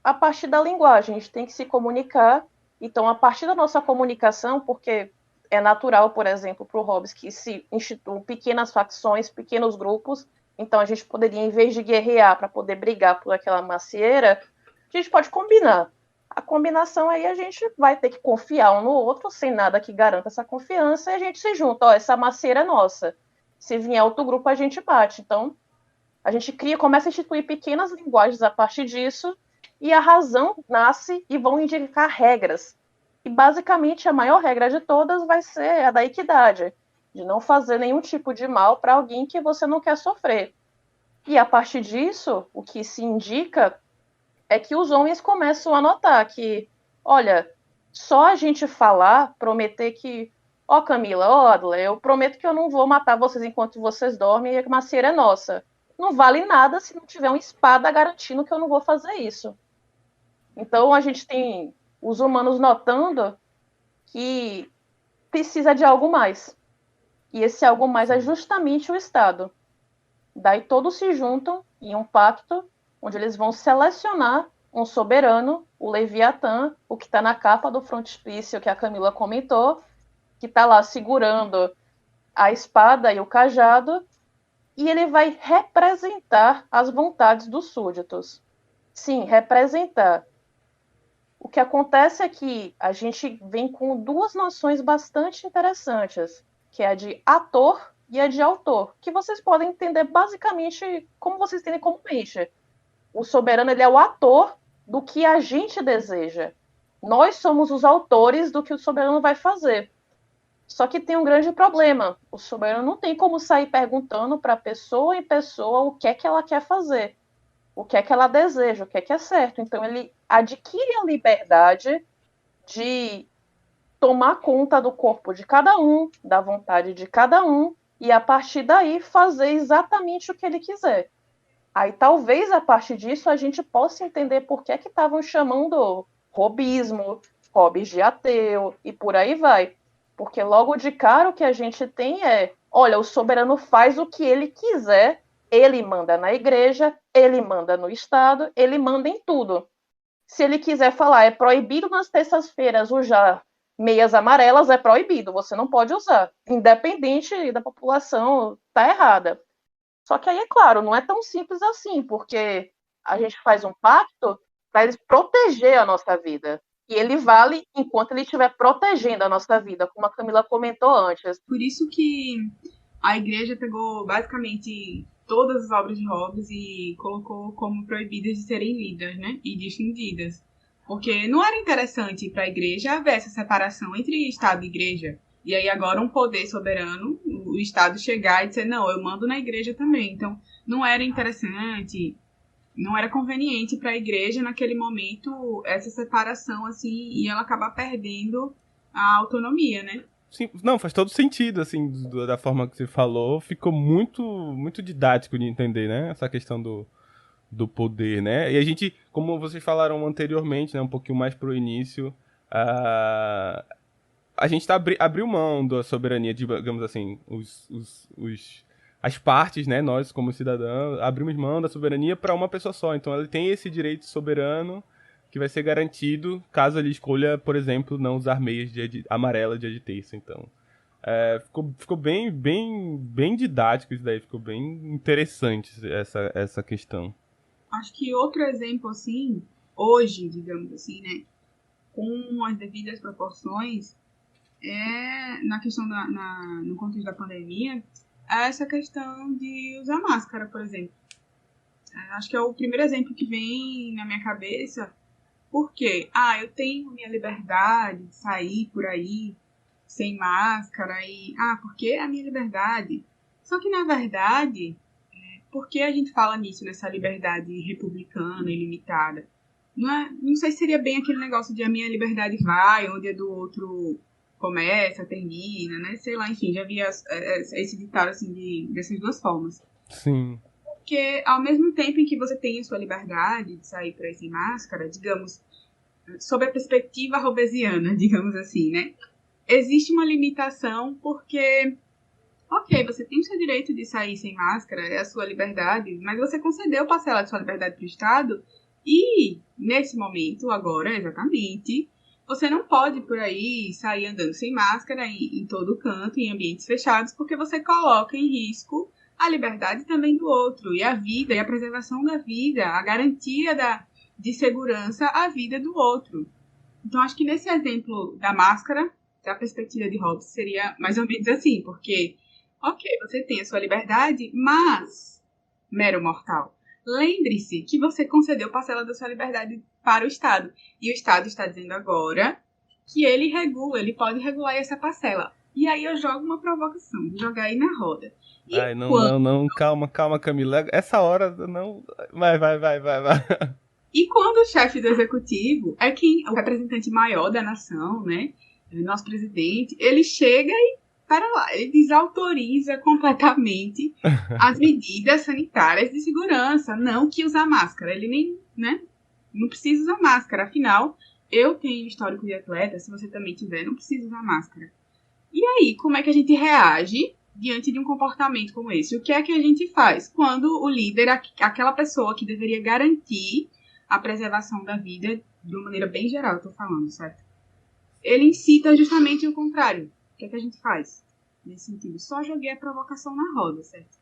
A partir da linguagem. A gente tem que se comunicar. Então, a partir da nossa comunicação, porque é natural, por exemplo, para o Hobbes que se instituam pequenas facções, pequenos grupos. Então, a gente poderia, em vez de guerrear para poder brigar por aquela macieira, a gente pode combinar. A combinação aí a gente vai ter que confiar um no outro, sem nada que garanta essa confiança, e a gente se junta. Ó, essa macieira é nossa. Se vier outro grupo, a gente bate. Então, a gente começa a instituir pequenas linguagens a partir disso, e a razão nasce e vão indicar regras. E basicamente a maior regra de todas vai ser a da equidade, de não fazer nenhum tipo de mal para alguém que você não quer sofrer. E a partir disso, o que se indica é que os homens começam a notar que, olha, só a gente falar, prometer que, ó, Camila, ó, Adler, eu prometo que eu não vou matar vocês enquanto vocês dormem e a macieira é nossa. Não vale nada se não tiver uma espada garantindo que eu não vou fazer isso. Então a gente tem os humanos notando que precisa de algo mais. E esse algo mais é Sim. justamente o Estado. Daí todos se juntam em um pacto onde eles vão selecionar um soberano, o Leviatã, o que está na capa do frontispício que a Camila comentou, que está lá segurando a espada e o cajado, e ele vai representar as vontades dos súditos. Sim, representar. O que acontece é que a gente vem com duas noções bastante interessantes, que é a de ator e a de autor, que vocês podem entender basicamente como vocês entendem comumente. O soberano ele é o ator do que a gente deseja. Nós somos os autores do que o soberano vai fazer. Só que tem um grande problema. O soberano não tem como sair perguntando para pessoa em pessoa o que é que ela quer fazer, o que é que ela deseja, o que é certo. Então ele adquire a liberdade de tomar conta do corpo de cada um, da vontade de cada um, e a partir daí fazer exatamente o que ele quiser. Aí talvez a partir disso a gente possa entender por que estavam chamando robismo, hobbies de ateu e por aí vai. Porque logo de cara o que a gente tem é, olha, o soberano faz o que ele quiser, ele manda na igreja, ele manda no Estado, ele manda em tudo. Se ele quiser falar, é proibido nas terças-feiras usar meias amarelas, é proibido, você não pode usar. Independente da população, tá errada. Só que aí, é claro, não é tão simples assim, porque a gente faz um pacto para ele proteger a nossa vida. E ele vale enquanto ele estiver protegendo a nossa vida, como a Camila comentou antes. Por isso que a igreja pegou basicamente todas as obras de Hobbes e colocou como proibidas de serem lidas, né? E difundidas. Porque não era interessante para a igreja haver essa separação entre Estado e igreja. E aí agora um poder soberano, o Estado chegar e dizer, não, eu mando na igreja também. Então, não era interessante, não era conveniente para a igreja naquele momento essa separação assim e ela acabar perdendo a autonomia, né? Sim, não, faz todo sentido, assim, da forma que você falou. Ficou muito, muito didático de entender, né? Essa questão do poder, né? E a gente, como vocês falaram anteriormente, né? Um pouquinho mais pro início, a gente abriu mão da soberania, digamos assim, as partes, né? Nós, como cidadãos, abrimos mão da soberania para uma pessoa só. Então, ele tem esse direito soberano que vai ser garantido caso ele escolha, por exemplo, não usar meias amarela dia de terça. Então, ficou bem, bem, bem didático isso daí. Ficou bem interessante essa questão. Acho que outro exemplo, assim, hoje, digamos assim, né? Com as devidas proporções, na questão no contexto da pandemia, essa questão de usar máscara, por exemplo. Acho que é o primeiro exemplo que vem na minha cabeça. Por quê? Eu tenho minha liberdade de sair por aí sem máscara porque é a minha liberdade. Só que, na verdade, por que a gente fala nisso, nessa liberdade republicana, ilimitada? Não sei se seria bem aquele negócio de a minha liberdade vai, onde a do outro começa, termina, né? Sei lá, enfim, já vi esse ditado assim dessas duas formas. Sim. Porque ao mesmo tempo em que você tem a sua liberdade de sair por aí sem máscara, digamos, sob a perspectiva hobbesiana, digamos assim, né? Existe uma limitação porque, ok, você tem o seu direito de sair sem máscara, é a sua liberdade, mas você concedeu parcela de sua liberdade para o Estado e, nesse momento, agora, exatamente, você não pode por aí sair andando sem máscara em todo canto, em ambientes fechados, porque você coloca em risco a liberdade também do outro, e a vida, e a preservação da vida, a garantia de segurança à vida do outro. Então, acho que nesse exemplo da máscara, da perspectiva de Hobbes, seria mais ou menos assim, porque, ok, você tem a sua liberdade, mas, mero mortal, lembre-se que você concedeu parcela da sua liberdade para o Estado. E o Estado está dizendo agora que ele pode regular essa parcela. E aí eu jogo uma provocação, vou jogar aí na roda. Não, calma, Camila. Essa hora, não... Vai. E quando o chefe do executivo é o representante maior da nação, né? Nosso presidente, ele chega e, ele desautoriza completamente as medidas sanitárias de segurança. Não que usar máscara. Ele nem, né? Não precisa usar máscara. Afinal, eu tenho histórico de atleta, se você também tiver, não precisa usar máscara. E aí, como é que a gente reage diante de um comportamento como esse? O que é que a gente faz quando o líder, aquela pessoa que deveria garantir a preservação da vida, de uma maneira bem geral, eu tô falando, certo? Ele incita justamente o contrário. O que é que a gente faz nesse sentido? Só joguei a provocação na roda, certo?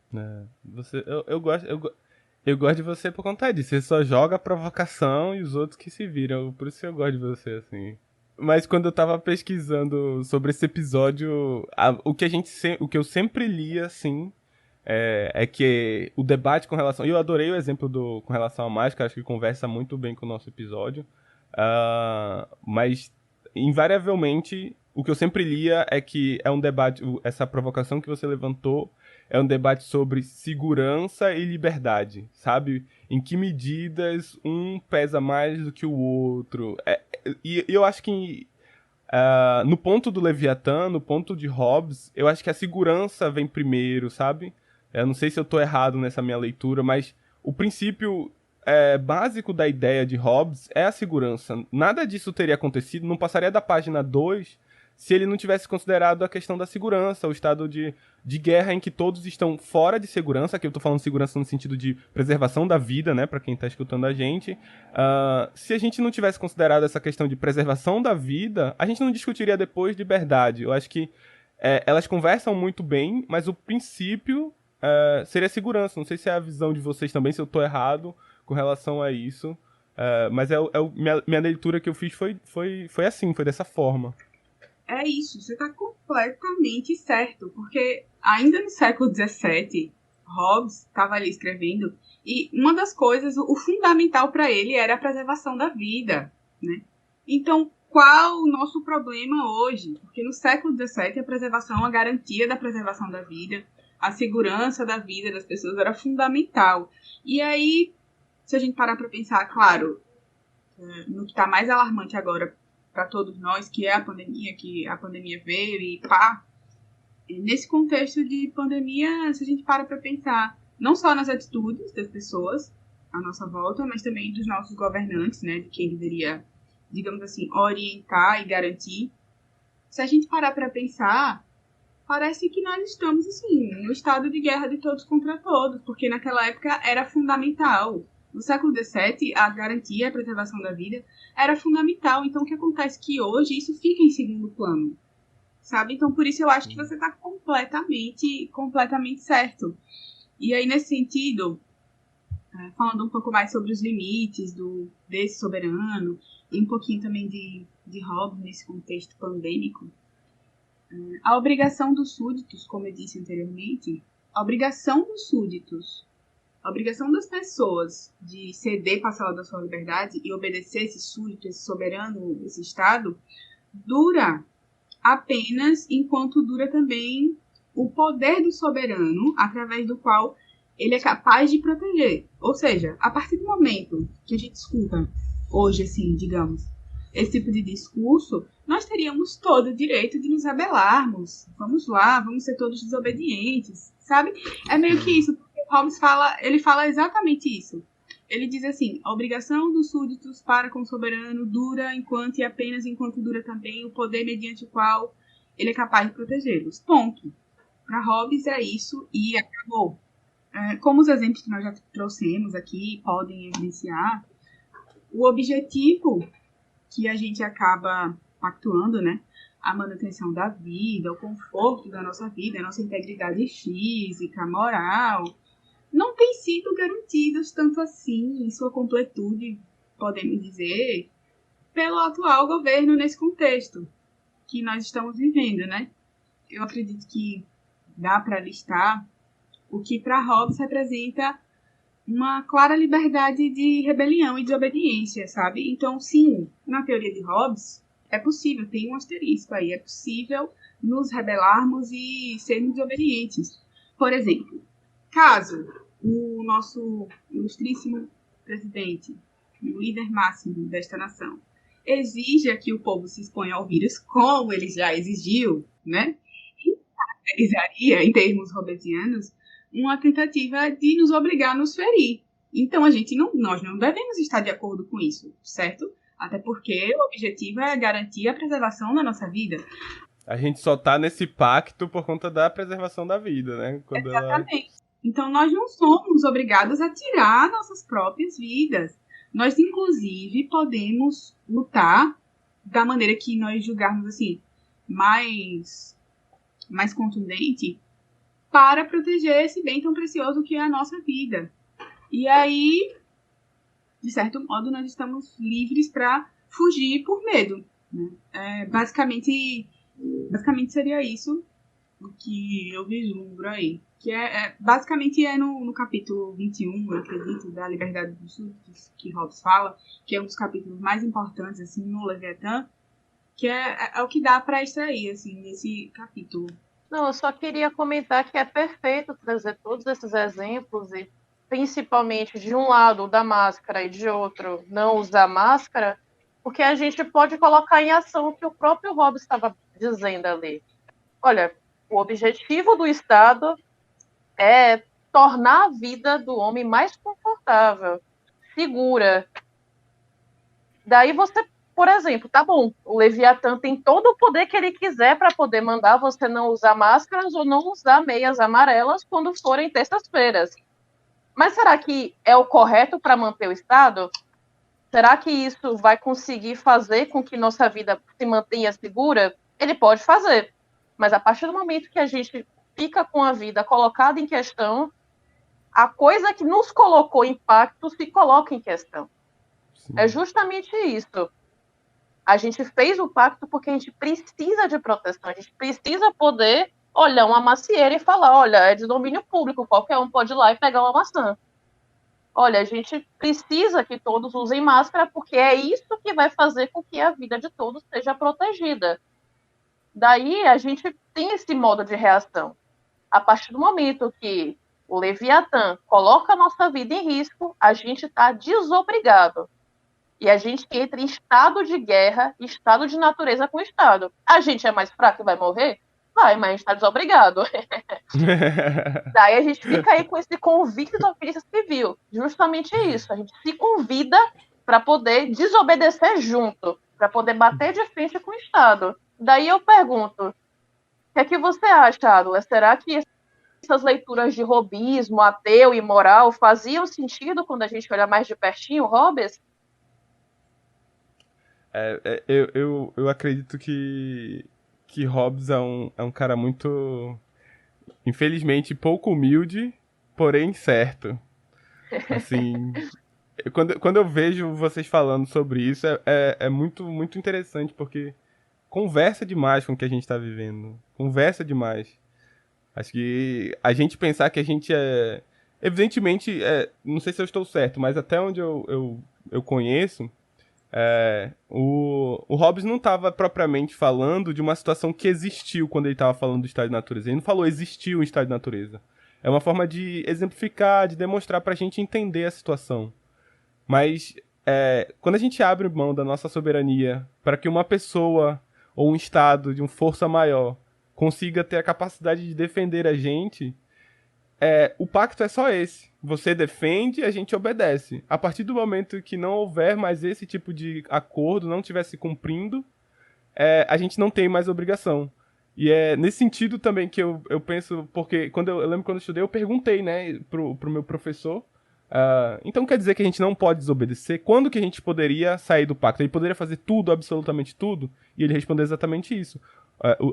Eu gosto de você por conta disso. Você só joga a provocação e os outros que se viram. Por isso que eu gosto de você, assim. Mas quando eu tava pesquisando sobre esse episódio, o que eu sempre li, assim, é que o debate com relação... Eu adorei o exemplo com relação à máscara, acho que conversa muito bem com o nosso episódio. Mas, invariavelmente, o que eu sempre lia é que é um debate... Essa provocação que você levantou é um debate sobre segurança e liberdade, sabe? Em que medidas um pesa mais do que o outro. E eu acho que no ponto do Leviatã, no ponto de Hobbes, eu acho que a segurança vem primeiro, sabe? Eu não sei se eu tô errado nessa minha leitura, mas o princípio básico da ideia de Hobbes é a segurança. Nada disso teria acontecido, não passaria da página 2 se ele não tivesse considerado a questão da segurança, o estado de guerra em que todos estão fora de segurança, aqui eu tô falando segurança no sentido de preservação da vida, né, para quem tá escutando a gente. Se a gente não tivesse considerado essa questão de preservação da vida, a gente não discutiria depois liberdade. Eu acho que elas conversam muito bem, mas o princípio seria segurança. Não sei se é a visão de vocês também, se eu tô errado com relação a isso. Mas minha leitura que eu fiz foi assim, foi dessa forma. É isso, você está completamente certo, porque ainda no século XVII, Hobbes estava ali escrevendo, e uma das coisas, o fundamental para ele era a preservação da vida, né? Então, qual o nosso problema hoje? Porque no século XVII a preservação, a garantia da preservação da vida, a segurança da vida das pessoas era fundamental. E aí, se a gente parar para pensar, claro, no que está mais alarmante agora para todos nós, que é que a pandemia veio e pá. Nesse contexto de pandemia, se a gente para pensar não só nas atitudes das pessoas à nossa volta, mas também dos nossos governantes, né, de quem deveria, digamos assim, orientar e garantir. Se a gente parar para pensar, parece que nós estamos, assim, no estado de guerra de todos contra todos, porque naquela época era fundamental. No século XVII, a garantia, a preservação da vida era fundamental. Então, o que acontece é que hoje isso fica em segundo plano, sabe? Então, por isso eu acho que você está completamente certo. E aí, nesse sentido, falando um pouco mais sobre os limites desse soberano e um pouquinho também de Hobbes nesse contexto pandêmico, a obrigação dos súditos, como eu disse anteriormente, a obrigação dos súditos, a obrigação das pessoas de ceder parcela da sua liberdade e obedecer esse súdito, esse soberano, esse Estado, dura apenas enquanto dura também o poder do soberano, através do qual ele é capaz de proteger. Ou seja, a partir do momento que a gente escuta hoje, assim, digamos, esse tipo de discurso, nós teríamos todo o direito de nos rebelarmos. Vamos lá, vamos ser todos desobedientes, sabe? É meio que isso. Hobbes fala exatamente isso. Ele diz assim, a obrigação dos súditos para com o soberano dura enquanto e apenas enquanto dura também o poder mediante o qual ele é capaz de protegê-los. Ponto. Para Hobbes é isso e acabou. Como os exemplos que nós já trouxemos aqui podem evidenciar, o objetivo que a gente acaba pactuando, né? A manutenção da vida, o conforto da nossa vida, a nossa integridade física, moral, não tem sido garantidos tanto assim, em sua completude, podemos dizer, pelo atual governo nesse contexto que nós estamos vivendo, né? Eu acredito que dá para listar o que para Hobbes representa uma clara liberdade de rebelião e desobediência, sabe? Então, sim, na teoria de Hobbes, é possível, tem um asterisco aí, é possível nos rebelarmos e sermos desobedientes. Por exemplo, caso o nosso ilustríssimo presidente, o líder máximo desta nação, exija que o povo se exponha ao vírus, como ele já exigiu, né? E caracterizaria, em termos hobbesianos, uma tentativa de nos obrigar a nos ferir. Então, nós não devemos estar de acordo com isso, certo? Até porque o objetivo é garantir a preservação da nossa vida. A gente só tá nesse pacto por conta da preservação da vida, né? Exatamente. Então, nós não somos obrigados a tirar nossas próprias vidas. Nós, inclusive, podemos lutar da maneira que nós julgarmos, assim, mais contundente para proteger esse bem tão precioso que é a nossa vida. E aí, de certo modo, nós estamos livres para fugir por medo, né? Basicamente seria isso o que eu vislumbro aí. Que basicamente no capítulo 21, eu acredito, da liberdade dos súditos, que Hobbes fala, que é um dos capítulos mais importantes, assim, no Leviatã, que é o que dá para extrair, assim, nesse capítulo. Não, eu só queria comentar que é perfeito trazer todos esses exemplos e principalmente de um lado o da máscara e de outro não usar máscara, porque a gente pode colocar em ação o que o próprio Hobbes estava dizendo ali. Olha, o objetivo do Estado é tornar a vida do homem mais confortável, segura. Daí você por exemplo, tá bom, o Leviatã tem todo o poder que ele quiser para poder mandar você não usar máscaras ou não usar meias amarelas quando forem terças-feiras. Mas será que é o correto para manter o Estado? Será que isso vai conseguir fazer com que nossa vida se mantenha segura? Ele pode fazer. Mas a partir do momento que a gente fica com a vida colocada em questão, a coisa que nos colocou em pacto se coloca em questão. Sim. É justamente isso. A gente fez o pacto porque a gente precisa de proteção, a gente precisa poder olhar uma macieira e falar, olha, é de domínio público, qualquer um pode ir lá e pegar uma maçã. Olha, a gente precisa que todos usem máscara porque é isso que vai fazer com que a vida de todos seja protegida. Daí a gente tem esse modo de reação. A partir do momento que o Leviatã coloca a nossa vida em risco, a gente está desobrigado. E a gente entra em estado de guerra, estado de natureza com o Estado. A gente é mais fraco e vai morrer? Vai, mas a gente está desobrigado. Daí a gente fica aí com esse convite da polícia civil. Justamente isso. A gente se convida para poder desobedecer junto, para poder bater de frente com o Estado. Daí eu pergunto, o que é que você acha, Adula? Será que essas leituras de robismo, ateu e moral faziam sentido quando a gente olha mais de pertinho Hobbes? Eu acredito que Hobbes é um cara muito, infelizmente, pouco humilde, porém certo. Assim, quando eu vejo vocês falando sobre isso, é muito, muito interessante, porque conversa demais com o que a gente tá vivendo. Conversa demais. Acho que a gente pensar que a gente é... Evidentemente, não sei se eu estou certo, mas até onde eu conheço, o Hobbes não estava propriamente falando de uma situação que existiu quando ele estava falando do estado de natureza. Ele não falou existiu um estado de natureza. É uma forma de exemplificar, de demonstrar para a gente entender a situação. Mas quando a gente abre mão da nossa soberania para que uma pessoa ou um estado de uma força maior consiga ter a capacidade de defender a gente, o pacto é só esse. Você defende, a gente obedece. A partir do momento que não houver mais esse tipo de acordo, não estiver se cumprindo, a gente não tem mais obrigação. E é nesse sentido também que eu penso, porque eu lembro quando eu estudei, eu perguntei, né, pro meu professor, então quer dizer que a gente não pode desobedecer? Quando que a gente poderia sair do pacto? Ele poderia fazer tudo, absolutamente tudo? E ele respondeu exatamente isso.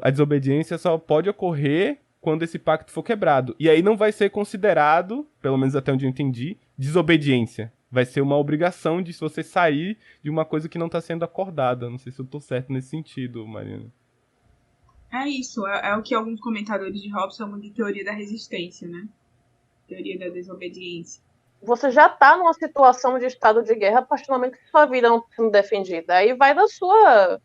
A desobediência só pode ocorrer quando esse pacto for quebrado. E aí não vai ser considerado, pelo menos até onde eu entendi, desobediência. Vai ser uma obrigação de você sair de uma coisa que não está sendo acordada. Não sei se eu estou certo nesse sentido, Marina. É isso, é o que alguns comentadores de Hobbes chamam de teoria da resistência, né? Teoria da desobediência. Você já está numa situação de estado de guerra a partir do momento que sua vida não está sendo defendida. Aí vai da sua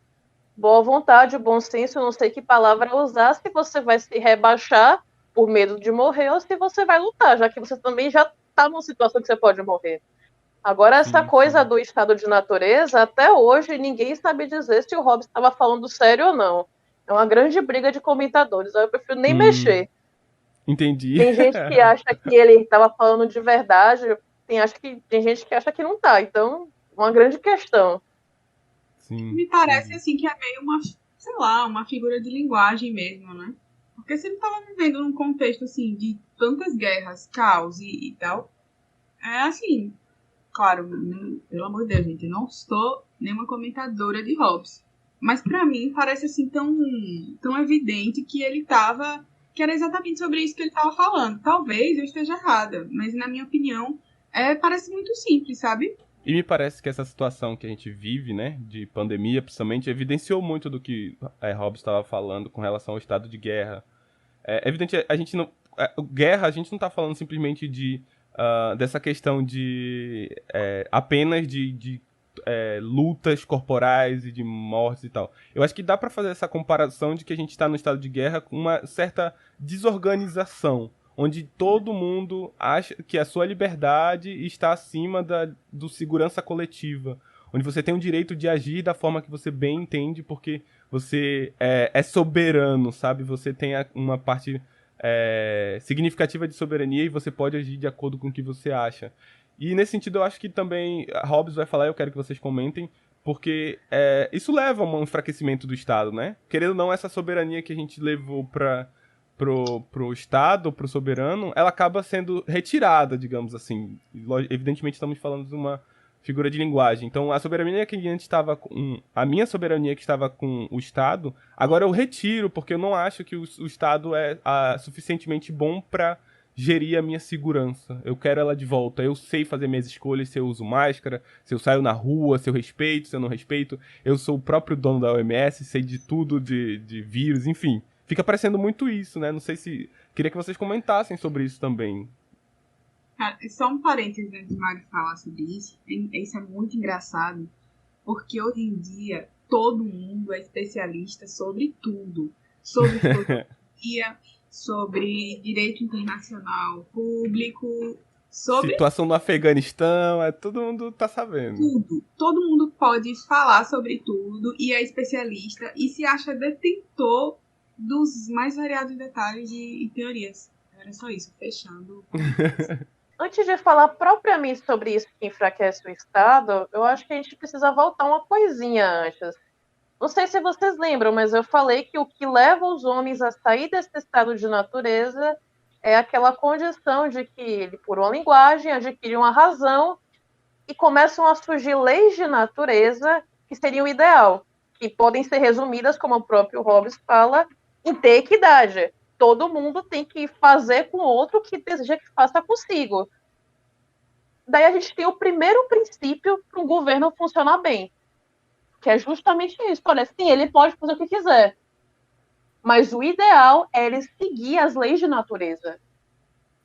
boa vontade, bom senso, eu não sei que palavra usar, se você vai se rebaixar por medo de morrer ou se você vai lutar, já que você também já está numa situação que você pode morrer. Agora, essa coisa do estado de natureza, até hoje, ninguém sabe dizer se o Hobbes estava falando sério ou não. É uma grande briga de comentadores, eu prefiro nem mexer. Entendi. Tem gente que acha que ele estava falando de verdade, tem gente que acha que não está. Então, uma grande questão. Sim, me parece assim que é meio uma, sei lá, uma figura de linguagem mesmo, né? Porque se ele estava vivendo num contexto assim de tantas guerras, caos e tal, é assim, claro, pelo amor de Deus, gente, eu não sou nenhuma comentadora de Hobbes, mas pra mim parece assim tão evidente que que era exatamente sobre isso que ele estava falando. Talvez eu esteja errada, mas na minha opinião parece muito simples, sabe? E me parece que essa situação que a gente vive, né, de pandemia, principalmente, evidenciou muito do que Hobbes estava falando com relação ao estado de guerra. É evidente, a gente não... guerra, a gente não está falando simplesmente dessa questão de... apenas de lutas corporais e de mortes e tal. Eu acho que dá para fazer essa comparação de que a gente está no estado de guerra com uma certa desorganização, onde todo mundo acha que a sua liberdade está acima do segurança coletiva, onde você tem o direito de agir da forma que você bem entende, porque você é soberano, sabe? Você tem uma parte significativa de soberania e você pode agir de acordo com o que você acha. E nesse sentido eu acho que também Hobbes vai falar, eu quero que vocês comentem, porque isso leva a um enfraquecimento do Estado, né? Querendo ou não, essa soberania que a gente levou pro Estado, pro soberano, ela acaba sendo retirada, digamos assim. Evidentemente estamos falando de uma figura de linguagem. Então, a soberania que antes estava com... A minha soberania que estava com o Estado, agora eu retiro, porque eu não acho que o Estado é suficientemente bom para gerir a minha segurança. Eu quero ela de volta. Eu sei fazer minhas escolhas, se eu uso máscara, se eu saio na rua, se eu respeito, se eu não respeito. Eu sou o próprio dono da OMS, sei de tudo, de vírus, enfim. Fica parecendo muito isso, né? Não sei se... Queria que vocês comentassem sobre isso também. Cara, só um parênteses antes de Mário falar sobre isso. Isso é muito engraçado, porque hoje em dia todo mundo é especialista sobre tudo. Sobre filosofia, sobre direito internacional público, sobre situação no Afeganistão, todo mundo tá sabendo. tudo. Todo mundo pode falar sobre tudo e é especialista e se acha detentor dos mais variados detalhes e teorias. Era só isso, fechando. Antes de falar propriamente sobre isso que enfraquece o Estado, eu acho que a gente precisa voltar uma coisinha antes. Não sei se vocês lembram, mas eu falei que o que leva os homens a sair desse estado de natureza é aquela condição de que ele, por uma linguagem, adquire uma razão e começam a surgir leis de natureza que seriam o ideal, que podem ser resumidas, como o próprio Hobbes fala, em ter equidade. Todo mundo tem que fazer com o outro o que deseja que faça consigo. Daí a gente tem o primeiro princípio para um governo funcionar bem, que é justamente isso. Olha, sim, ele pode fazer o que quiser, mas o ideal é ele seguir as leis de natureza.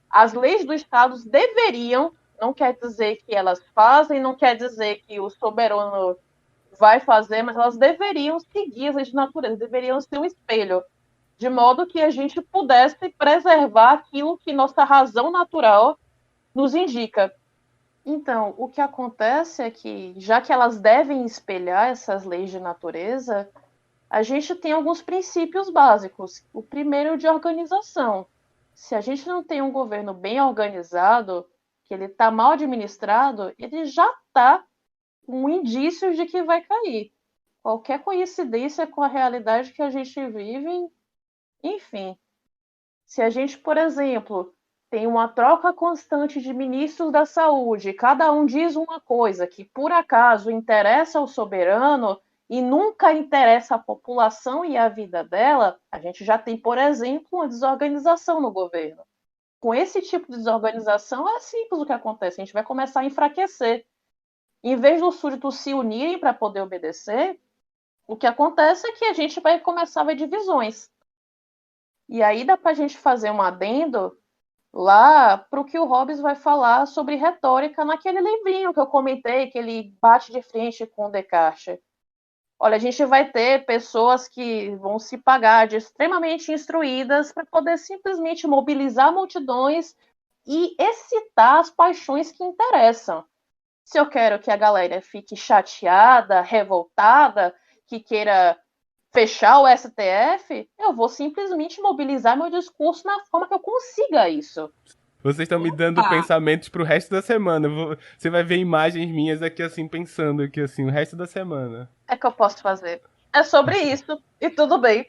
As leis do Estado deveriam, não quer dizer que elas fazem, não quer dizer que o soberano vai fazer, mas elas deveriam seguir as leis de natureza, deveriam ser um espelho, de modo que a gente pudesse preservar aquilo que nossa razão natural nos indica. Então, o que acontece é que, já que elas devem espelhar essas leis de natureza, a gente tem alguns princípios básicos. O primeiro é o de organização. Se a gente não tem um governo bem organizado, que ele está mal administrado, ele já está com indícios de que vai cair. Qualquer coincidência com a realidade que a gente vive, enfim. Se a gente, por exemplo, tem uma troca constante de ministros da saúde, cada um diz uma coisa que por acaso interessa ao soberano e nunca interessa a população e a vida dela, a gente já tem, por exemplo, uma desorganização no governo. Com esse tipo de desorganização é simples o que acontece, a gente vai começar a enfraquecer. Em vez dos súditos se unirem para poder obedecer, o que acontece é que a gente vai começar a ver divisões. E aí dá para a gente fazer um adendo lá para o que o Hobbes vai falar sobre retórica naquele livrinho que eu comentei, que ele bate de frente com o Descartes. Olha, a gente vai ter pessoas que vão se pagar de extremamente instruídas para poder simplesmente mobilizar multidões e excitar as paixões que interessam. Se eu quero que a galera fique chateada, revoltada, que queira fechar o STF, eu vou simplesmente mobilizar meu discurso na forma que eu consiga isso. Vocês estão me dando pensamentos pro resto da semana. Você vai ver imagens minhas aqui assim, pensando aqui assim, o resto da semana. É que eu posso fazer. É sobre isso, e tudo bem.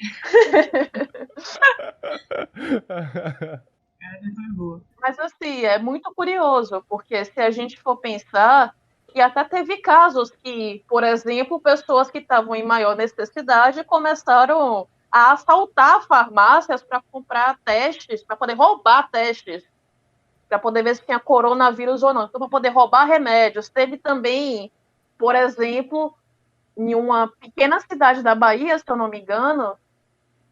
Mas assim, é muito curioso, porque se a gente for pensar, e até teve casos que, por exemplo, pessoas que estavam em maior necessidade começaram a assaltar farmácias para comprar testes, para poder roubar testes, para poder ver se tinha coronavírus ou não. Então, para poder roubar remédios. Teve também, por exemplo, em uma pequena cidade da Bahia, se eu não me engano,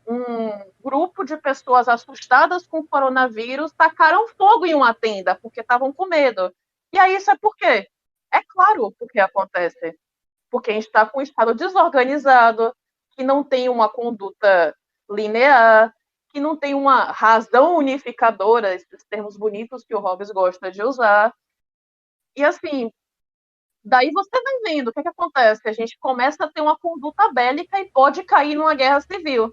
um grupo de pessoas assustadas com o coronavírus tacaram fogo em uma tenda, porque estavam com medo. E aí isso é por quê? É claro por que acontece. Porque a gente está com um Estado desorganizado, que não tem uma conduta linear, que não tem uma razão unificadora, esses termos bonitos que o Hobbes gosta de usar. E assim, daí você vai vendo o que acontece. A gente começa a ter uma conduta bélica e pode cair numa guerra civil.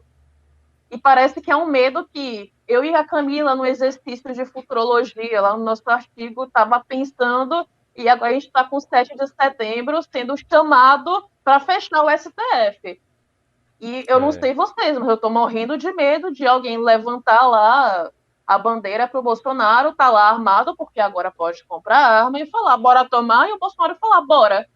E parece que é um medo que eu e a Camila, no exercício de futurologia, lá no nosso artigo, estava pensando, e agora a gente está com 7 de setembro sendo chamado para fechar o STF. E eu não É, sei vocês, mas eu tô morrendo de medo de alguém levantar lá a bandeira pro Bolsonaro, tá lá armado, porque agora pode comprar arma, e falar, bora tomar, e o Bolsonaro falar, bora.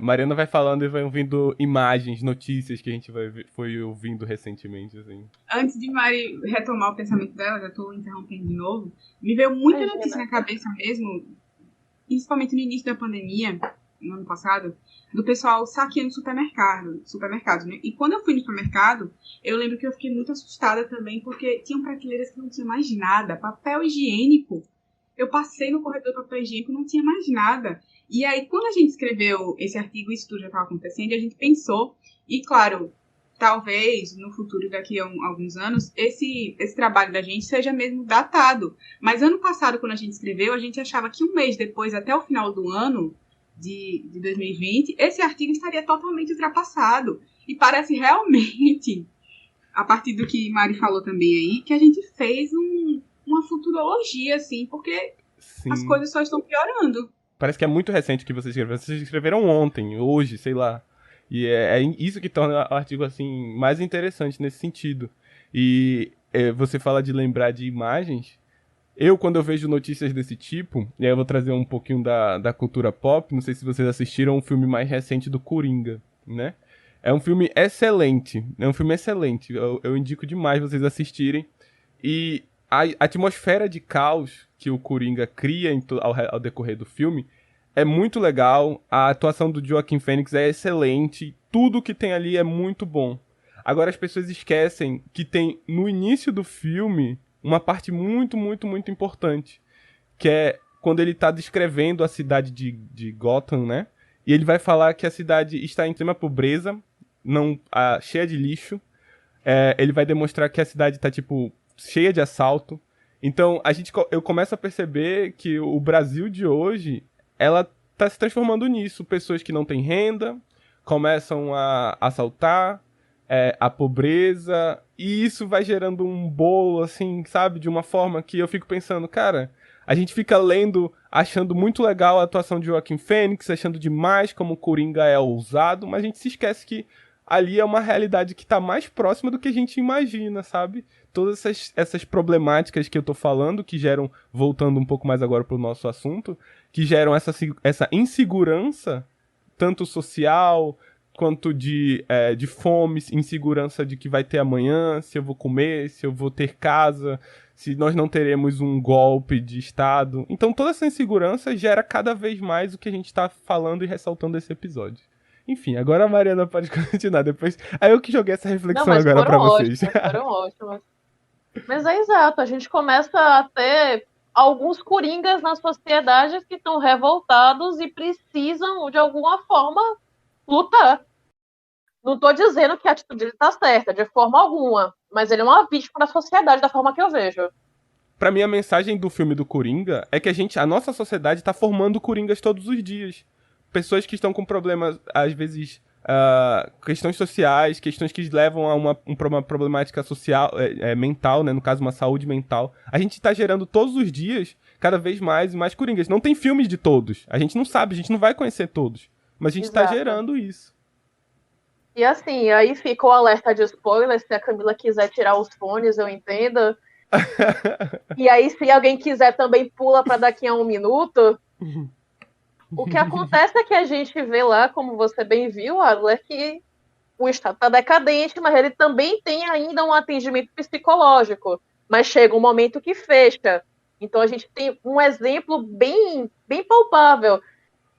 Mariana vai falando e vai ouvindo imagens, notícias que a gente foi ouvindo recentemente, assim. Antes de Mari retomar o pensamento dela, já estou interrompendo de novo, me veio muita notícia na cabeça mesmo, principalmente no início da pandemia, no ano passado, do pessoal saqueando supermercados, né? E quando eu fui no supermercado, eu lembro que eu fiquei muito assustada também, porque tinham prateleiras que não tinha mais nada, papel higiênico. Eu passei no corredor do papel higiênico e não tinha mais nada. E aí, quando a gente escreveu esse artigo, isso tudo já estava acontecendo, e a gente pensou, e claro, talvez no futuro, daqui a alguns anos, esse trabalho da gente seja mesmo datado. Mas ano passado, quando a gente escreveu, a gente achava que um mês depois, até o final do ano de 2020, esse artigo estaria totalmente ultrapassado. E parece realmente, a partir do que Mari falou também aí, que a gente fez uma futurologia, assim, porque Sim. as coisas só estão piorando. Parece que é muito recente o que vocês escreveram. Vocês escreveram ontem, hoje, sei lá. E é isso que torna o artigo, assim, mais interessante nesse sentido. E você fala de lembrar de imagens. Eu, quando eu vejo notícias desse tipo, e aí eu vou trazer um pouquinho da cultura pop, não sei se vocês assistiram o filme mais recente do Coringa, né? É um filme excelente, eu indico demais vocês assistirem. E a atmosfera de caos que o Coringa cria ao decorrer do filme é muito legal, a atuação do Joaquin Phoenix é excelente, tudo que tem ali é muito bom. Agora as pessoas esquecem que tem no início do filme uma parte muito, muito, muito importante, que é quando ele tá descrevendo a cidade de Gotham, né? E ele vai falar que a cidade está em extrema pobreza, cheia de lixo. Ele vai demonstrar que a cidade tá, tipo, cheia de assalto. Então, eu começo a perceber que o Brasil de hoje, ela tá se transformando nisso. Pessoas que não têm renda começam a assaltar, a pobreza, e isso vai gerando um bolo, assim, sabe? De uma forma que eu fico pensando, cara, a gente fica lendo, achando muito legal a atuação de Joaquin Phoenix, achando demais como o Coringa é ousado, mas a gente se esquece que ali é uma realidade que tá mais próxima do que a gente imagina, sabe? Todas essas problemáticas que eu tô falando, que geram, voltando um pouco mais agora pro nosso assunto, que geram essa insegurança, tanto social quanto de fome, insegurança de que vai ter amanhã, se eu vou comer, se eu vou ter casa, se nós não teremos um golpe de Estado. Então toda essa insegurança gera cada vez mais o que a gente tá falando e ressaltando nesse episódio. Enfim, agora a Mariana pode continuar depois. Aí eu que joguei essa reflexão agora pra vocês. Foram ótimos. Mas é exato, a gente começa a ter alguns coringas na sociedade que estão revoltados e precisam, de alguma forma, lutar. Não estou dizendo que a atitude dele está certa, de forma alguma, mas ele é uma vítima da sociedade, da forma que eu vejo. Pra mim, a mensagem do filme do Coringa é que a nossa sociedade tá formando coringas todos os dias. Pessoas que estão com problemas, às vezes, questões sociais, questões que levam a uma problemática social, mental, né? No caso, uma saúde mental. A gente tá gerando todos os dias, cada vez mais e mais coringas. Não tem filmes de todos. A gente não sabe, a gente não vai conhecer todos. Mas a gente tá gerando isso. E assim, aí fica o alerta de spoiler, se a Camila quiser tirar os fones, eu entendo. E aí, se alguém quiser também pula para daqui a 1 minuto. O que acontece é que a gente vê lá, como você bem viu, Adler, que o Estado está decadente, mas ele também tem ainda um atendimento psicológico. Mas chega um momento que fecha. Então a gente tem um exemplo bem, bem palpável.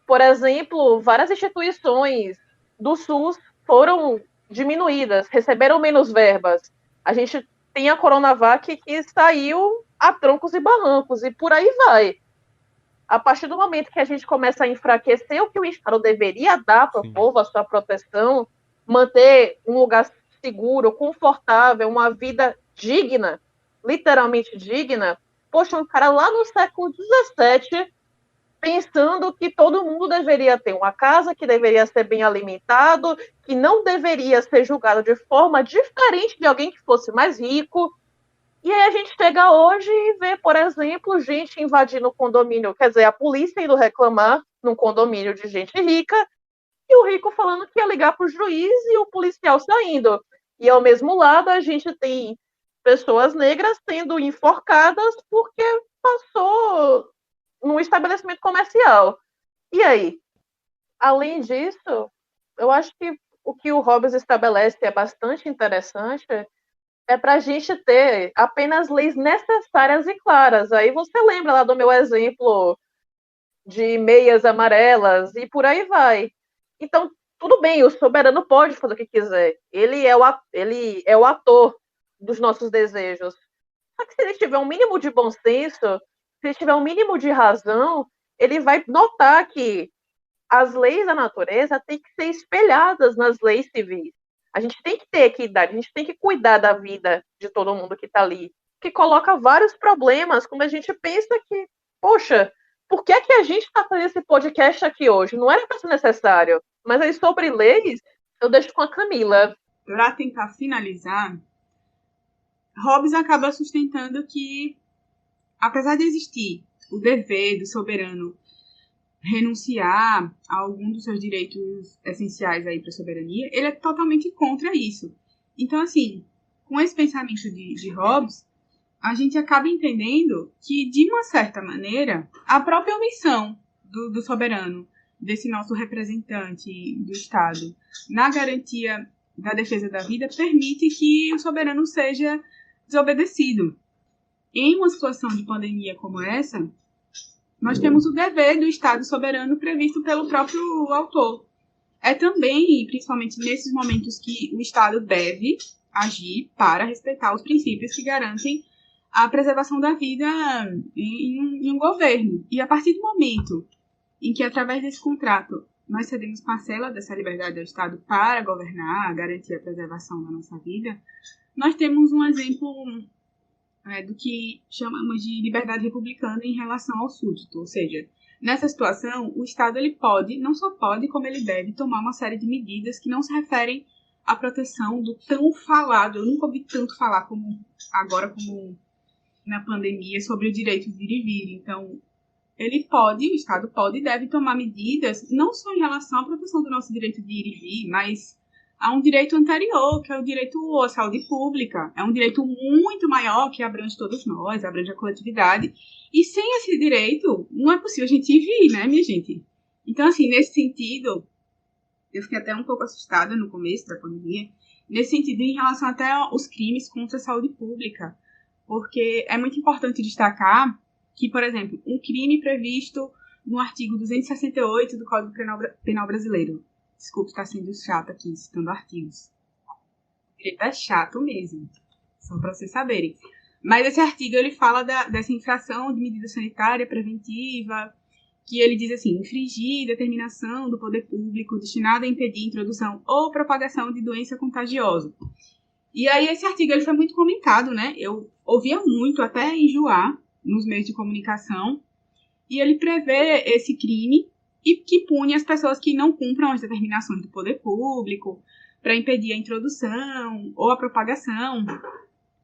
Por exemplo, várias instituições do SUS foram diminuídas, receberam menos verbas. A gente tem a Coronavac que saiu a troncos e barrancos, e por aí vai. A partir do momento que a gente começa a enfraquecer o que o Estado deveria dar para o povo, a sua proteção, manter um lugar seguro, confortável, uma vida digna, literalmente digna, poxa, um cara lá no século XVII pensando que todo mundo deveria ter uma casa, que deveria ser bem alimentado, que não deveria ser julgado de forma diferente de alguém que fosse mais rico. E aí a gente chega hoje e vê, por exemplo, gente invadindo o condomínio, quer dizer, a polícia indo reclamar num condomínio de gente rica, e o rico falando que ia ligar pro juiz e o policial saindo. E ao mesmo lado a gente tem pessoas negras sendo enforcadas porque passou num estabelecimento comercial. E aí? Além disso, eu acho que o que o Hobbes estabelece é bastante interessante, é para a gente ter apenas leis necessárias e claras. Aí você lembra lá do meu exemplo de meias amarelas e por aí vai. Então, tudo bem, o soberano pode fazer o que quiser. Ele é o ator dos nossos desejos. Só que se ele tiver um mínimo de bom senso, se ele tiver um mínimo de razão, ele vai notar que as leis da natureza têm que ser espelhadas nas leis civis. A gente tem que ter equidade, a gente tem que cuidar da vida de todo mundo que está ali, que coloca vários problemas quando a gente pensa que, poxa, por que é que a gente está fazendo esse podcast aqui hoje? Não era para ser necessário. Mas aí sobre leis, eu deixo com a Camila. Para tentar finalizar, Hobbes acaba sustentando que, apesar de existir o dever do soberano renunciar a algum dos seus direitos essenciais aí para a soberania, ele é totalmente contra isso. Então, assim, com esse pensamento de Hobbes, a gente acaba entendendo que, de uma certa maneira, a própria omissão do soberano, desse nosso representante do Estado, na garantia da defesa da vida, permite que o soberano seja desobedecido. Em uma situação de pandemia como essa, nós temos o dever do Estado soberano previsto pelo próprio autor. É também, principalmente nesses momentos, que o Estado deve agir para respeitar os princípios que garantem a preservação da vida em um governo. E a partir do momento em que, através desse contrato, nós cedemos parcela dessa liberdade ao Estado para governar, garantir a preservação da nossa vida, nós temos um exemplo do que chamamos de liberdade republicana em relação ao súdito. Ou seja, nessa situação, o Estado ele pode, não só pode, como ele deve tomar uma série de medidas que não se referem à proteção do tão falado, eu nunca ouvi tanto falar como agora, como na pandemia, sobre o direito de ir e vir. Então, o Estado pode e deve tomar medidas, não só em relação à proteção do nosso direito de ir e vir, mas há um direito anterior, que é o direito à saúde pública. É um direito muito maior, que abrange todos nós, abrange a coletividade. E sem esse direito, não é possível a gente ir e vir, né, minha gente? Então, assim, nesse sentido, eu fiquei até um pouco assustada no começo da pandemia, nesse sentido, em relação até aos crimes contra a saúde pública. Porque é muito importante destacar que, por exemplo, um crime previsto no artigo 268 do Código Penal Brasileiro. Desculpe estar sendo chato aqui, citando artigos. O direito é chato mesmo, só para vocês saberem. Mas esse artigo, ele fala dessa infração de medida sanitária preventiva, que ele diz assim: infringir determinação do poder público destinada a impedir a introdução ou propagação de doença contagiosa. E aí esse artigo ele foi muito comentado, né? Eu ouvia muito, até enjoar, nos meios de comunicação. E ele prevê esse crime e que pune as pessoas que não cumpram as determinações do poder público para impedir a introdução ou a propagação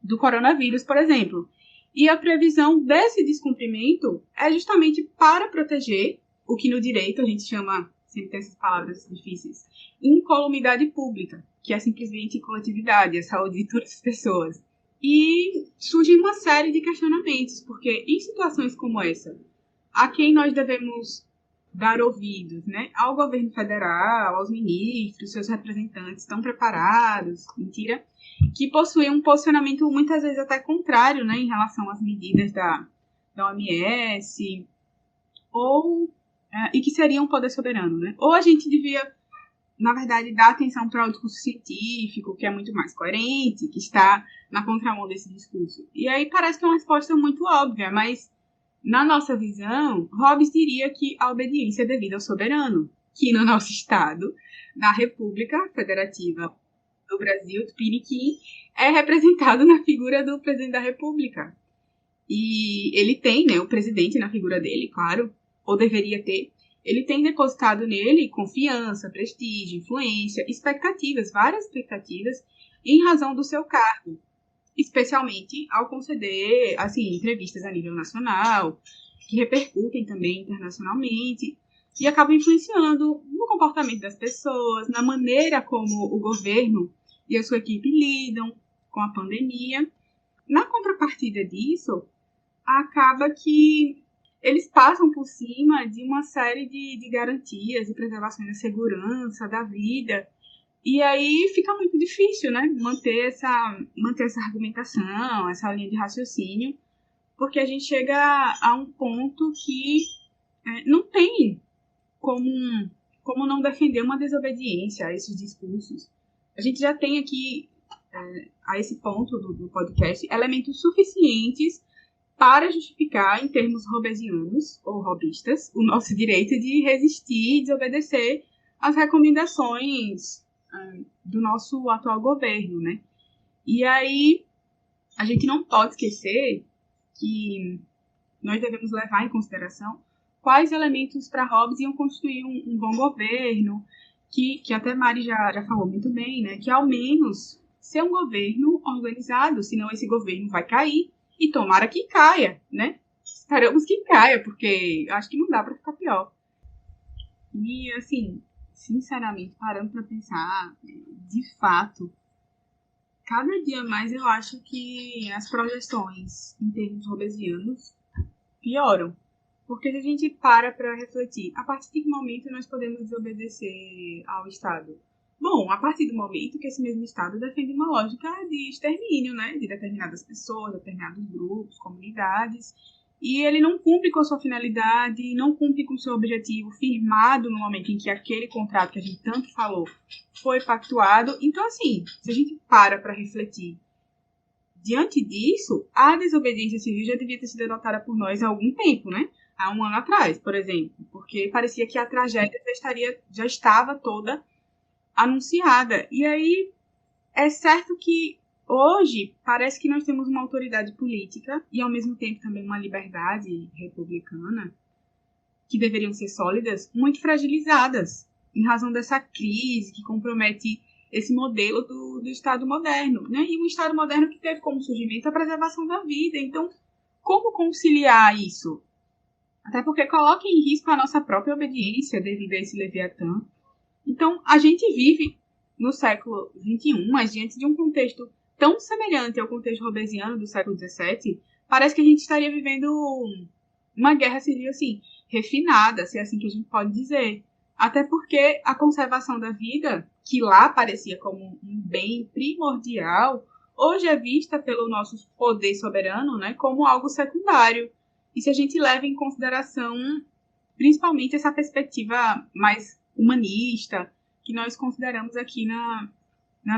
do coronavírus, por exemplo. E a previsão desse descumprimento é justamente para proteger o que no direito a gente chama, sempre tem essas palavras difíceis, incolumidade pública, que é simplesmente coletividade, a saúde de todas as pessoas. E surge uma série de questionamentos, porque em situações como essa, a quem nós devemos dar ouvidos, né? Ao governo federal, aos ministros, seus representantes estão preparados, mentira, que possuem um posicionamento muitas vezes até contrário, né, em relação às medidas da OMS, e que seriam um poder soberano, né? Ou a gente devia, na verdade, dar atenção para o discurso científico, que é muito mais coerente, que está na contramão desse discurso. E aí parece que é uma resposta muito óbvia, mas na nossa visão, Hobbes diria que a obediência é devida ao soberano, que no nosso estado, na República Federativa do Brasil, Tupiniquim, é representado na figura do presidente da República. E ele tem, né, o presidente na figura dele, claro, ou deveria ter. Ele tem depositado nele confiança, prestígio, influência, expectativas, várias expectativas, em razão do seu cargo. Especialmente ao conceder, assim, entrevistas a nível nacional, que repercutem também internacionalmente. e acabam influenciando no comportamento das pessoas, na maneira como o governo e a sua equipe lidam com a pandemia. Na contrapartida disso, acaba que eles passam por cima de uma série de garantias e preservações da segurança, da vida, e aí fica muito difícil, né, manter essa argumentação, essa linha de raciocínio, porque a gente chega a um ponto que não tem como não defender uma desobediência a esses discursos. A gente já tem aqui, a esse ponto do podcast, elementos suficientes para justificar, em termos hobbesianos ou hobbistas, o nosso direito de resistir e desobedecer às recomendações do nosso atual governo, né? E aí, a gente não pode esquecer que nós devemos levar em consideração quais elementos para Hobbes iam constituir um bom governo, que até Mari já falou muito bem, né? Que ao menos ser um governo organizado, senão esse governo vai cair, e tomara que caia, né? Esperamos que caia, porque acho que não dá para ficar pior. E, assim, sinceramente, parando para pensar, de fato, cada dia mais eu acho que as projeções em termos hobbesianos pioram. Porque se a gente para refletir, a partir de que momento nós podemos desobedecer ao Estado? Bom, a partir do momento que esse mesmo Estado defende uma lógica de extermínio, né? De determinadas pessoas, determinados grupos, comunidades, e ele não cumpre com a sua finalidade, não cumpre com o seu objetivo firmado no momento em que aquele contrato que a gente tanto falou foi pactuado. Então, assim, se a gente para refletir, diante disso, a desobediência civil já devia ter sido adotada por nós há algum tempo, né? Há um ano atrás, por exemplo, porque parecia que a tragédia já estava toda anunciada. E aí, é certo que hoje parece que nós temos uma autoridade política e, ao mesmo tempo, também uma liberdade republicana, que deveriam ser sólidas, muito fragilizadas, em razão dessa crise que compromete esse modelo do Estado moderno, né? E um Estado moderno que teve como surgimento a preservação da vida. Então, como conciliar isso? Até porque coloca em risco a nossa própria obediência devido a esse Leviatã. Então, a gente vive no século XXI, mas diante de um contexto tão semelhante ao contexto hobbesiano do século XVII, parece que a gente estaria vivendo uma guerra civil, assim, refinada, se é assim que a gente pode dizer. Até porque a conservação da vida, que lá parecia como um bem primordial, hoje é vista pelo nosso poder soberano, né, como algo secundário. E se a gente leva em consideração, principalmente, essa perspectiva mais humanista que nós consideramos aqui na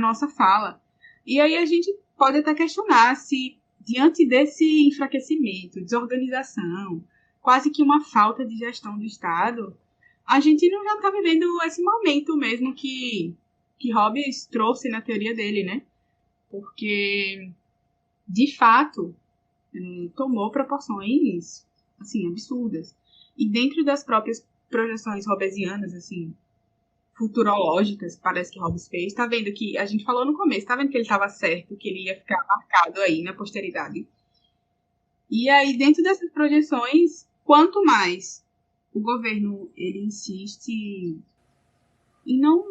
nossa fala. E aí a gente pode até questionar se, diante desse enfraquecimento, desorganização, quase que uma falta de gestão do Estado, a gente não já está vivendo esse momento mesmo que Hobbes trouxe na teoria dele, né? Porque, de fato, tomou proporções, assim, absurdas. E dentro das próprias projeções hobbesianas, assim, futurológicas, parece que Hobbes fez, tá vendo que, a gente falou no começo, tá vendo que ele estava certo, que ele ia ficar marcado aí na posteridade. E aí, dentro dessas projeções, quanto mais o governo, ele insiste em não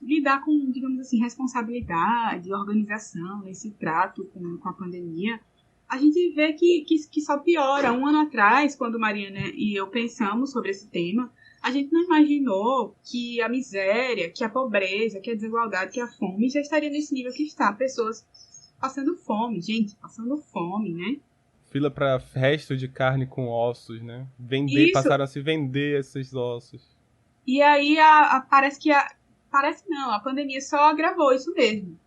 lidar com, digamos assim, responsabilidade, organização, esse trato com a pandemia, a gente vê que só piora. Um ano atrás, quando Mariana e eu pensamos sobre esse tema, a gente não imaginou que a miséria, que a pobreza, que a desigualdade, que a fome já estaria nesse nível que está. Pessoas passando fome, gente, passando fome, né? Fila para resto de carne com ossos, né? Passaram a se vender esses ossos. E aí parece não, a pandemia só agravou isso mesmo.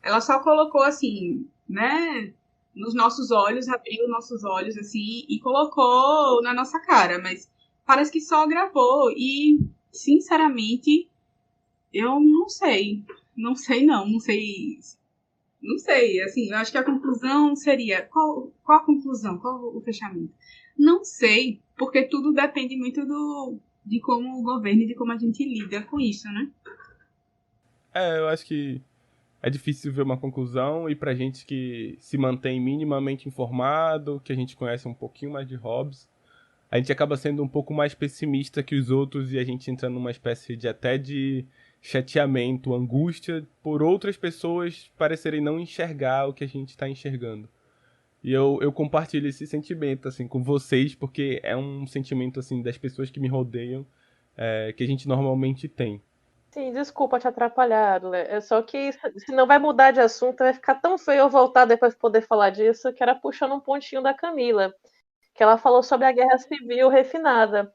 Ela só colocou assim, né, nos nossos olhos, abriu nossos olhos assim e colocou na nossa cara, mas parece que só agravou. E, sinceramente, eu não sei. Não sei, assim, eu acho que a conclusão seria, qual a conclusão, qual o fechamento? Não sei, porque tudo depende muito de como o governo e de como a gente lida com isso, né? Eu acho que é difícil ver uma conclusão, e pra gente que se mantém minimamente informado, que a gente conhece um pouquinho mais de Hobbes, a gente acaba sendo um pouco mais pessimista que os outros e a gente entra numa espécie de até de chateamento, angústia por outras pessoas parecerem não enxergar o que a gente está enxergando. E eu compartilho esse sentimento, assim, com vocês, porque é um sentimento, assim, das pessoas que me rodeiam, que a gente normalmente tem. Sim, desculpa te atrapalhar, Lê. É só que se não vai mudar de assunto, vai ficar tão feio eu voltar depois pra poder falar disso, que era puxando um pontinho da Camila, que ela falou sobre a guerra civil refinada.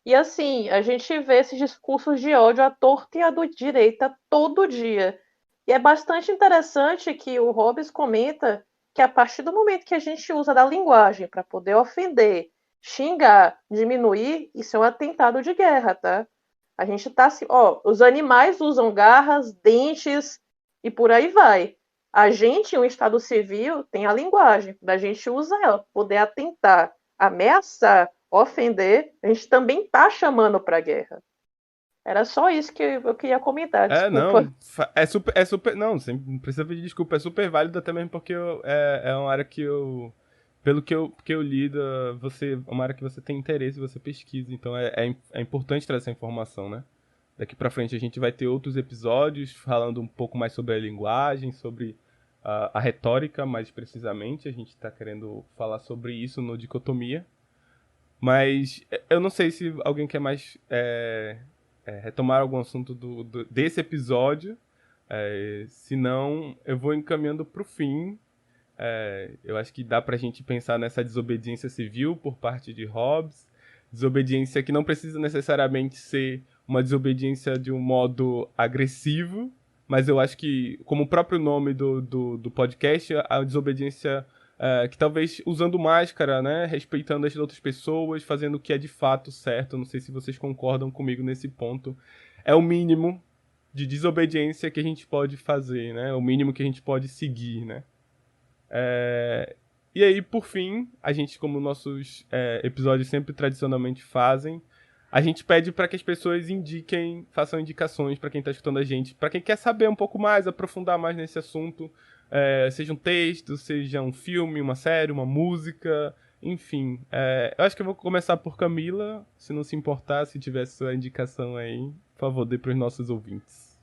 E assim, a gente vê esses discursos de ódio à torta e à do direita todo dia. E é bastante interessante que o Hobbes comenta que a partir do momento que a gente usa da linguagem para poder ofender, xingar, diminuir, isso é um atentado de guerra, tá? A gente tá assim, ó, os animais usam garras, dentes e por aí vai. A gente, um estado civil, tem a linguagem, da gente usa ela, poder atentar, ameaçar, ofender, a gente também tá chamando pra guerra. Era só isso que eu queria comentar, desculpa. Não, não, não precisa pedir desculpa, é super válido até mesmo porque é uma área que pelo que eu lido, é uma área que você tem interesse, você pesquisa, então é importante trazer essa informação, né? Daqui pra frente a gente vai ter outros episódios falando um pouco mais sobre a linguagem, sobre a retórica, mais precisamente, a gente tá querendo falar sobre isso no Dicotomia, mas eu não sei se alguém quer mais retomar algum assunto desse episódio. Se não, eu vou encaminhando pro fim. Eu acho que dá pra gente pensar nessa desobediência civil por parte de Hobbes. Desobediência que não precisa necessariamente ser uma desobediência de um modo agressivo, mas eu acho que, como o próprio nome do podcast, a desobediência que talvez usando máscara, né, respeitando as outras pessoas, fazendo o que é de fato certo. Não sei se vocês concordam comigo nesse ponto. É o mínimo de desobediência que a gente pode fazer, né? O mínimo que a gente pode seguir, né? E aí, por fim, a gente, como nossos episódios sempre tradicionalmente fazem, a gente pede para que as pessoas façam indicações para quem está escutando a gente, para quem quer saber um pouco mais, aprofundar mais nesse assunto, seja um texto, seja um filme, uma série, uma música, enfim. Eu acho que eu vou começar por Camila, se não se importar, se tiver sua indicação aí, por favor, dê para os nossos ouvintes.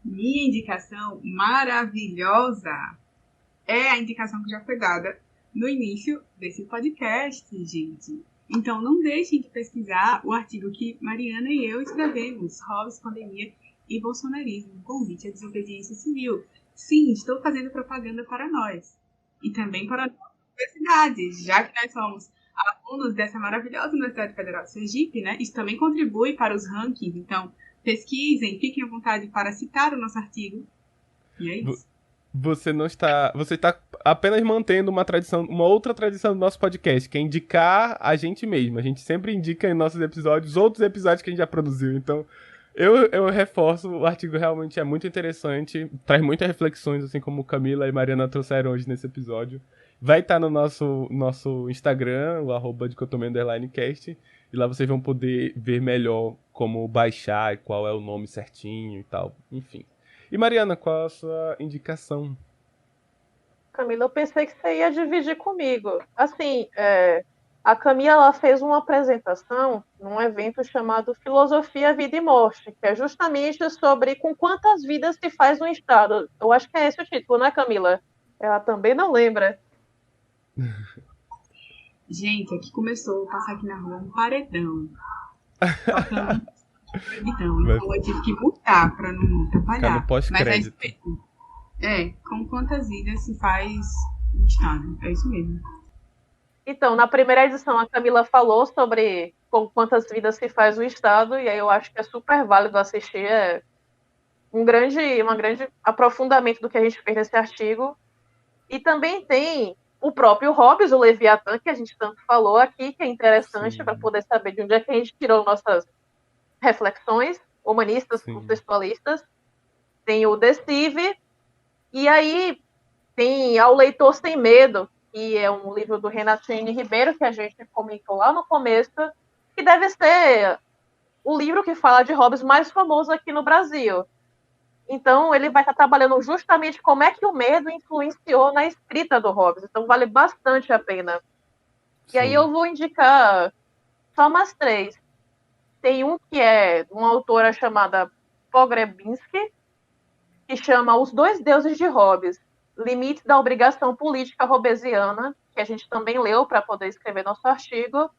Minha indicação maravilhosa é a indicação que já foi dada no início desse podcast, gente. Então não deixem de pesquisar o artigo que Mariana e eu escrevemos, Hobbes, Pandemia e Bolsonarismo, convite à desobediência civil. Sim, estou fazendo propaganda para nós. E também para a nossa universidade, já que nós somos alunos dessa maravilhosa Universidade Federal de Sergipe, né? Isso também contribui para os rankings. Então, pesquisem, fiquem à vontade para citar o nosso artigo. E é isso. Você está apenas mantendo uma outra tradição do nosso podcast, que é indicar a gente mesmo. A gente sempre indica em nossos episódios outros episódios que a gente já produziu. Então, eu reforço, o artigo realmente é muito interessante, traz muitas reflexões, assim como Camila e Mariana trouxeram hoje nesse episódio. Vai estar no nosso Instagram, o @dicotomia_cast, e lá vocês vão poder ver melhor como baixar e qual é o nome certinho e tal, enfim. E Mariana, qual a sua indicação? Camila, eu pensei que você ia dividir comigo. Assim, a Camila ela fez uma apresentação num evento chamado Filosofia, Vida e Morte, que é justamente sobre com quantas vidas se faz um Estado. Eu acho que é esse o título, né, Camila? Ela também não lembra. Gente, aqui começou a passar aqui na rua um paredão. Então eu tive que mutar pra não atrapalhar. No pós-crédito. Mas com quantas vidas se faz um Estado? É isso mesmo. Então, na primeira edição, a Camila falou sobre com quantas vidas se faz o Estado, e aí eu acho que é super válido assistir. É um grande aprofundamento do que a gente fez nesse artigo. E também tem o próprio Hobbes, o Leviatã, que a gente tanto falou aqui, que é interessante para poder saber de onde é que a gente tirou nossas reflexões humanistas, contextualistas. Tem o Deceive, e aí tem Ao Leitor Sem Medo, que é um livro do Renato Ribeiro, que a gente comentou lá no começo, que deve ser o livro que fala de Hobbes mais famoso aqui no Brasil. Então, ele vai estar trabalhando justamente como é que o medo influenciou na escrita do Hobbes. Então, vale bastante a pena. Sim. E aí eu vou indicar só mais 3. Tem um que é uma autora chamada Pogrebinski, que chama Os Dois Deuses de Hobbes, Limite da Obrigação Política Hobbesiana, que a gente também leu para poder escrever nosso artigo.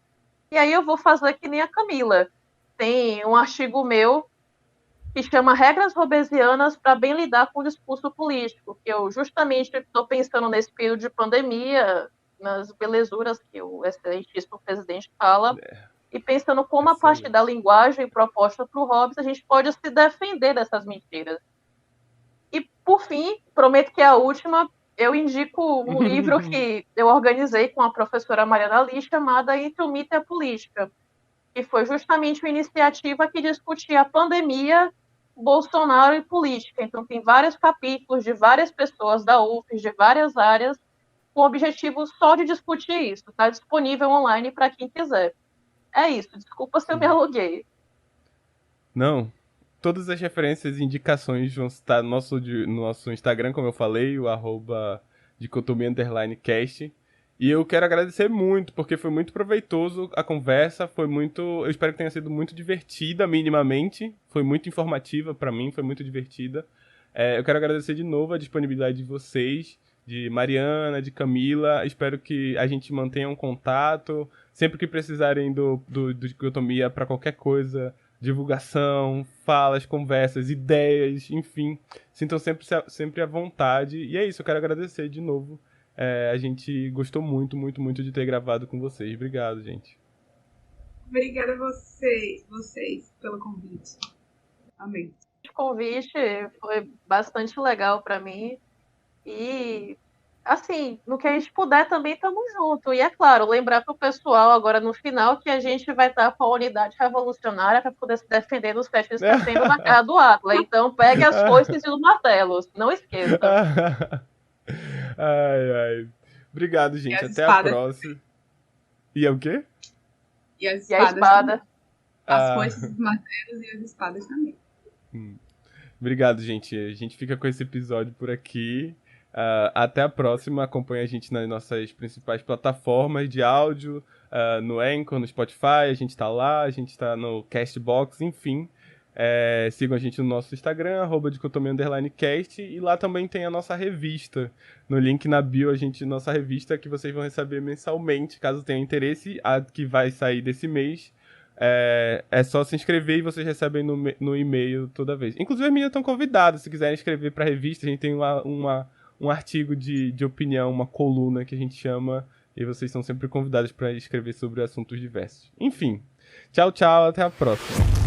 E aí eu vou fazer que nem a Camila. Tem um artigo meu que chama Regras Hobbesianas para bem lidar com o discurso político, que eu justamente estou pensando nesse período de pandemia, nas belezuras que o excelentíssimo presidente fala, e pensando como a partir da linguagem proposta para o Hobbes a gente pode se defender dessas mentiras. E, por fim, prometo que é a última, eu indico um livro que eu organizei com a professora Mariana Lich, chamada Entre o Mito e a Política, que foi justamente uma iniciativa que discutia a pandemia, Bolsonaro e política. Então, tem vários capítulos de várias pessoas da UFES, de várias áreas, com o objetivo só de discutir isso. Está disponível online para quem quiser. É isso. Desculpa se eu me aluguei. Não. Todas as referências e indicações vão estar no nosso Instagram, como eu falei, o @dicotomia_cast. E eu quero agradecer muito, porque foi muito proveitoso a conversa, eu espero que tenha sido muito divertida, minimamente. Foi muito informativa pra mim, foi muito divertida. Eu quero agradecer de novo a disponibilidade de vocês, de Mariana, de Camila. Espero que a gente mantenha um contato. Sempre que precisarem do Dicotomia para qualquer coisa, divulgação, falas, conversas, ideias, enfim, sintam sempre à vontade. E é isso, eu quero agradecer de novo. A gente gostou muito, muito, muito de ter gravado com vocês. Obrigado, gente. Obrigada a vocês pelo convite. Amém. O convite foi bastante legal para mim. E, assim, no que a gente puder também estamos juntos. E, é claro, lembrar para o pessoal agora no final que a gente vai estar com a unidade revolucionária para poder se defender dos testes que está tendo na cara do Atlas. Então, pegue as foices e os martelos. Não esqueça. Ai. Obrigado, gente. Até espadas. A próxima. E é o quê? E a espada. As foices, os martelos e as espadas também. Obrigado, gente. A gente fica com esse episódio por aqui. Até a próxima. Acompanhe a gente nas nossas principais plataformas de áudio, no Anchor, no Spotify. A gente tá lá, a gente tá no Castbox, enfim. Sigam a gente no nosso Instagram, @dicotomia_cast, e lá também tem a nossa revista. No link na bio, nossa revista que vocês vão receber mensalmente, caso tenham interesse, a que vai sair desse mês. É só se inscrever e vocês recebem no e-mail toda vez. Inclusive, as meninas estão convidadas, se quiserem escrever pra revista, a gente tem um artigo de opinião, uma coluna que a gente chama, e vocês são sempre convidados para escrever sobre assuntos diversos. Enfim, tchau, até a próxima.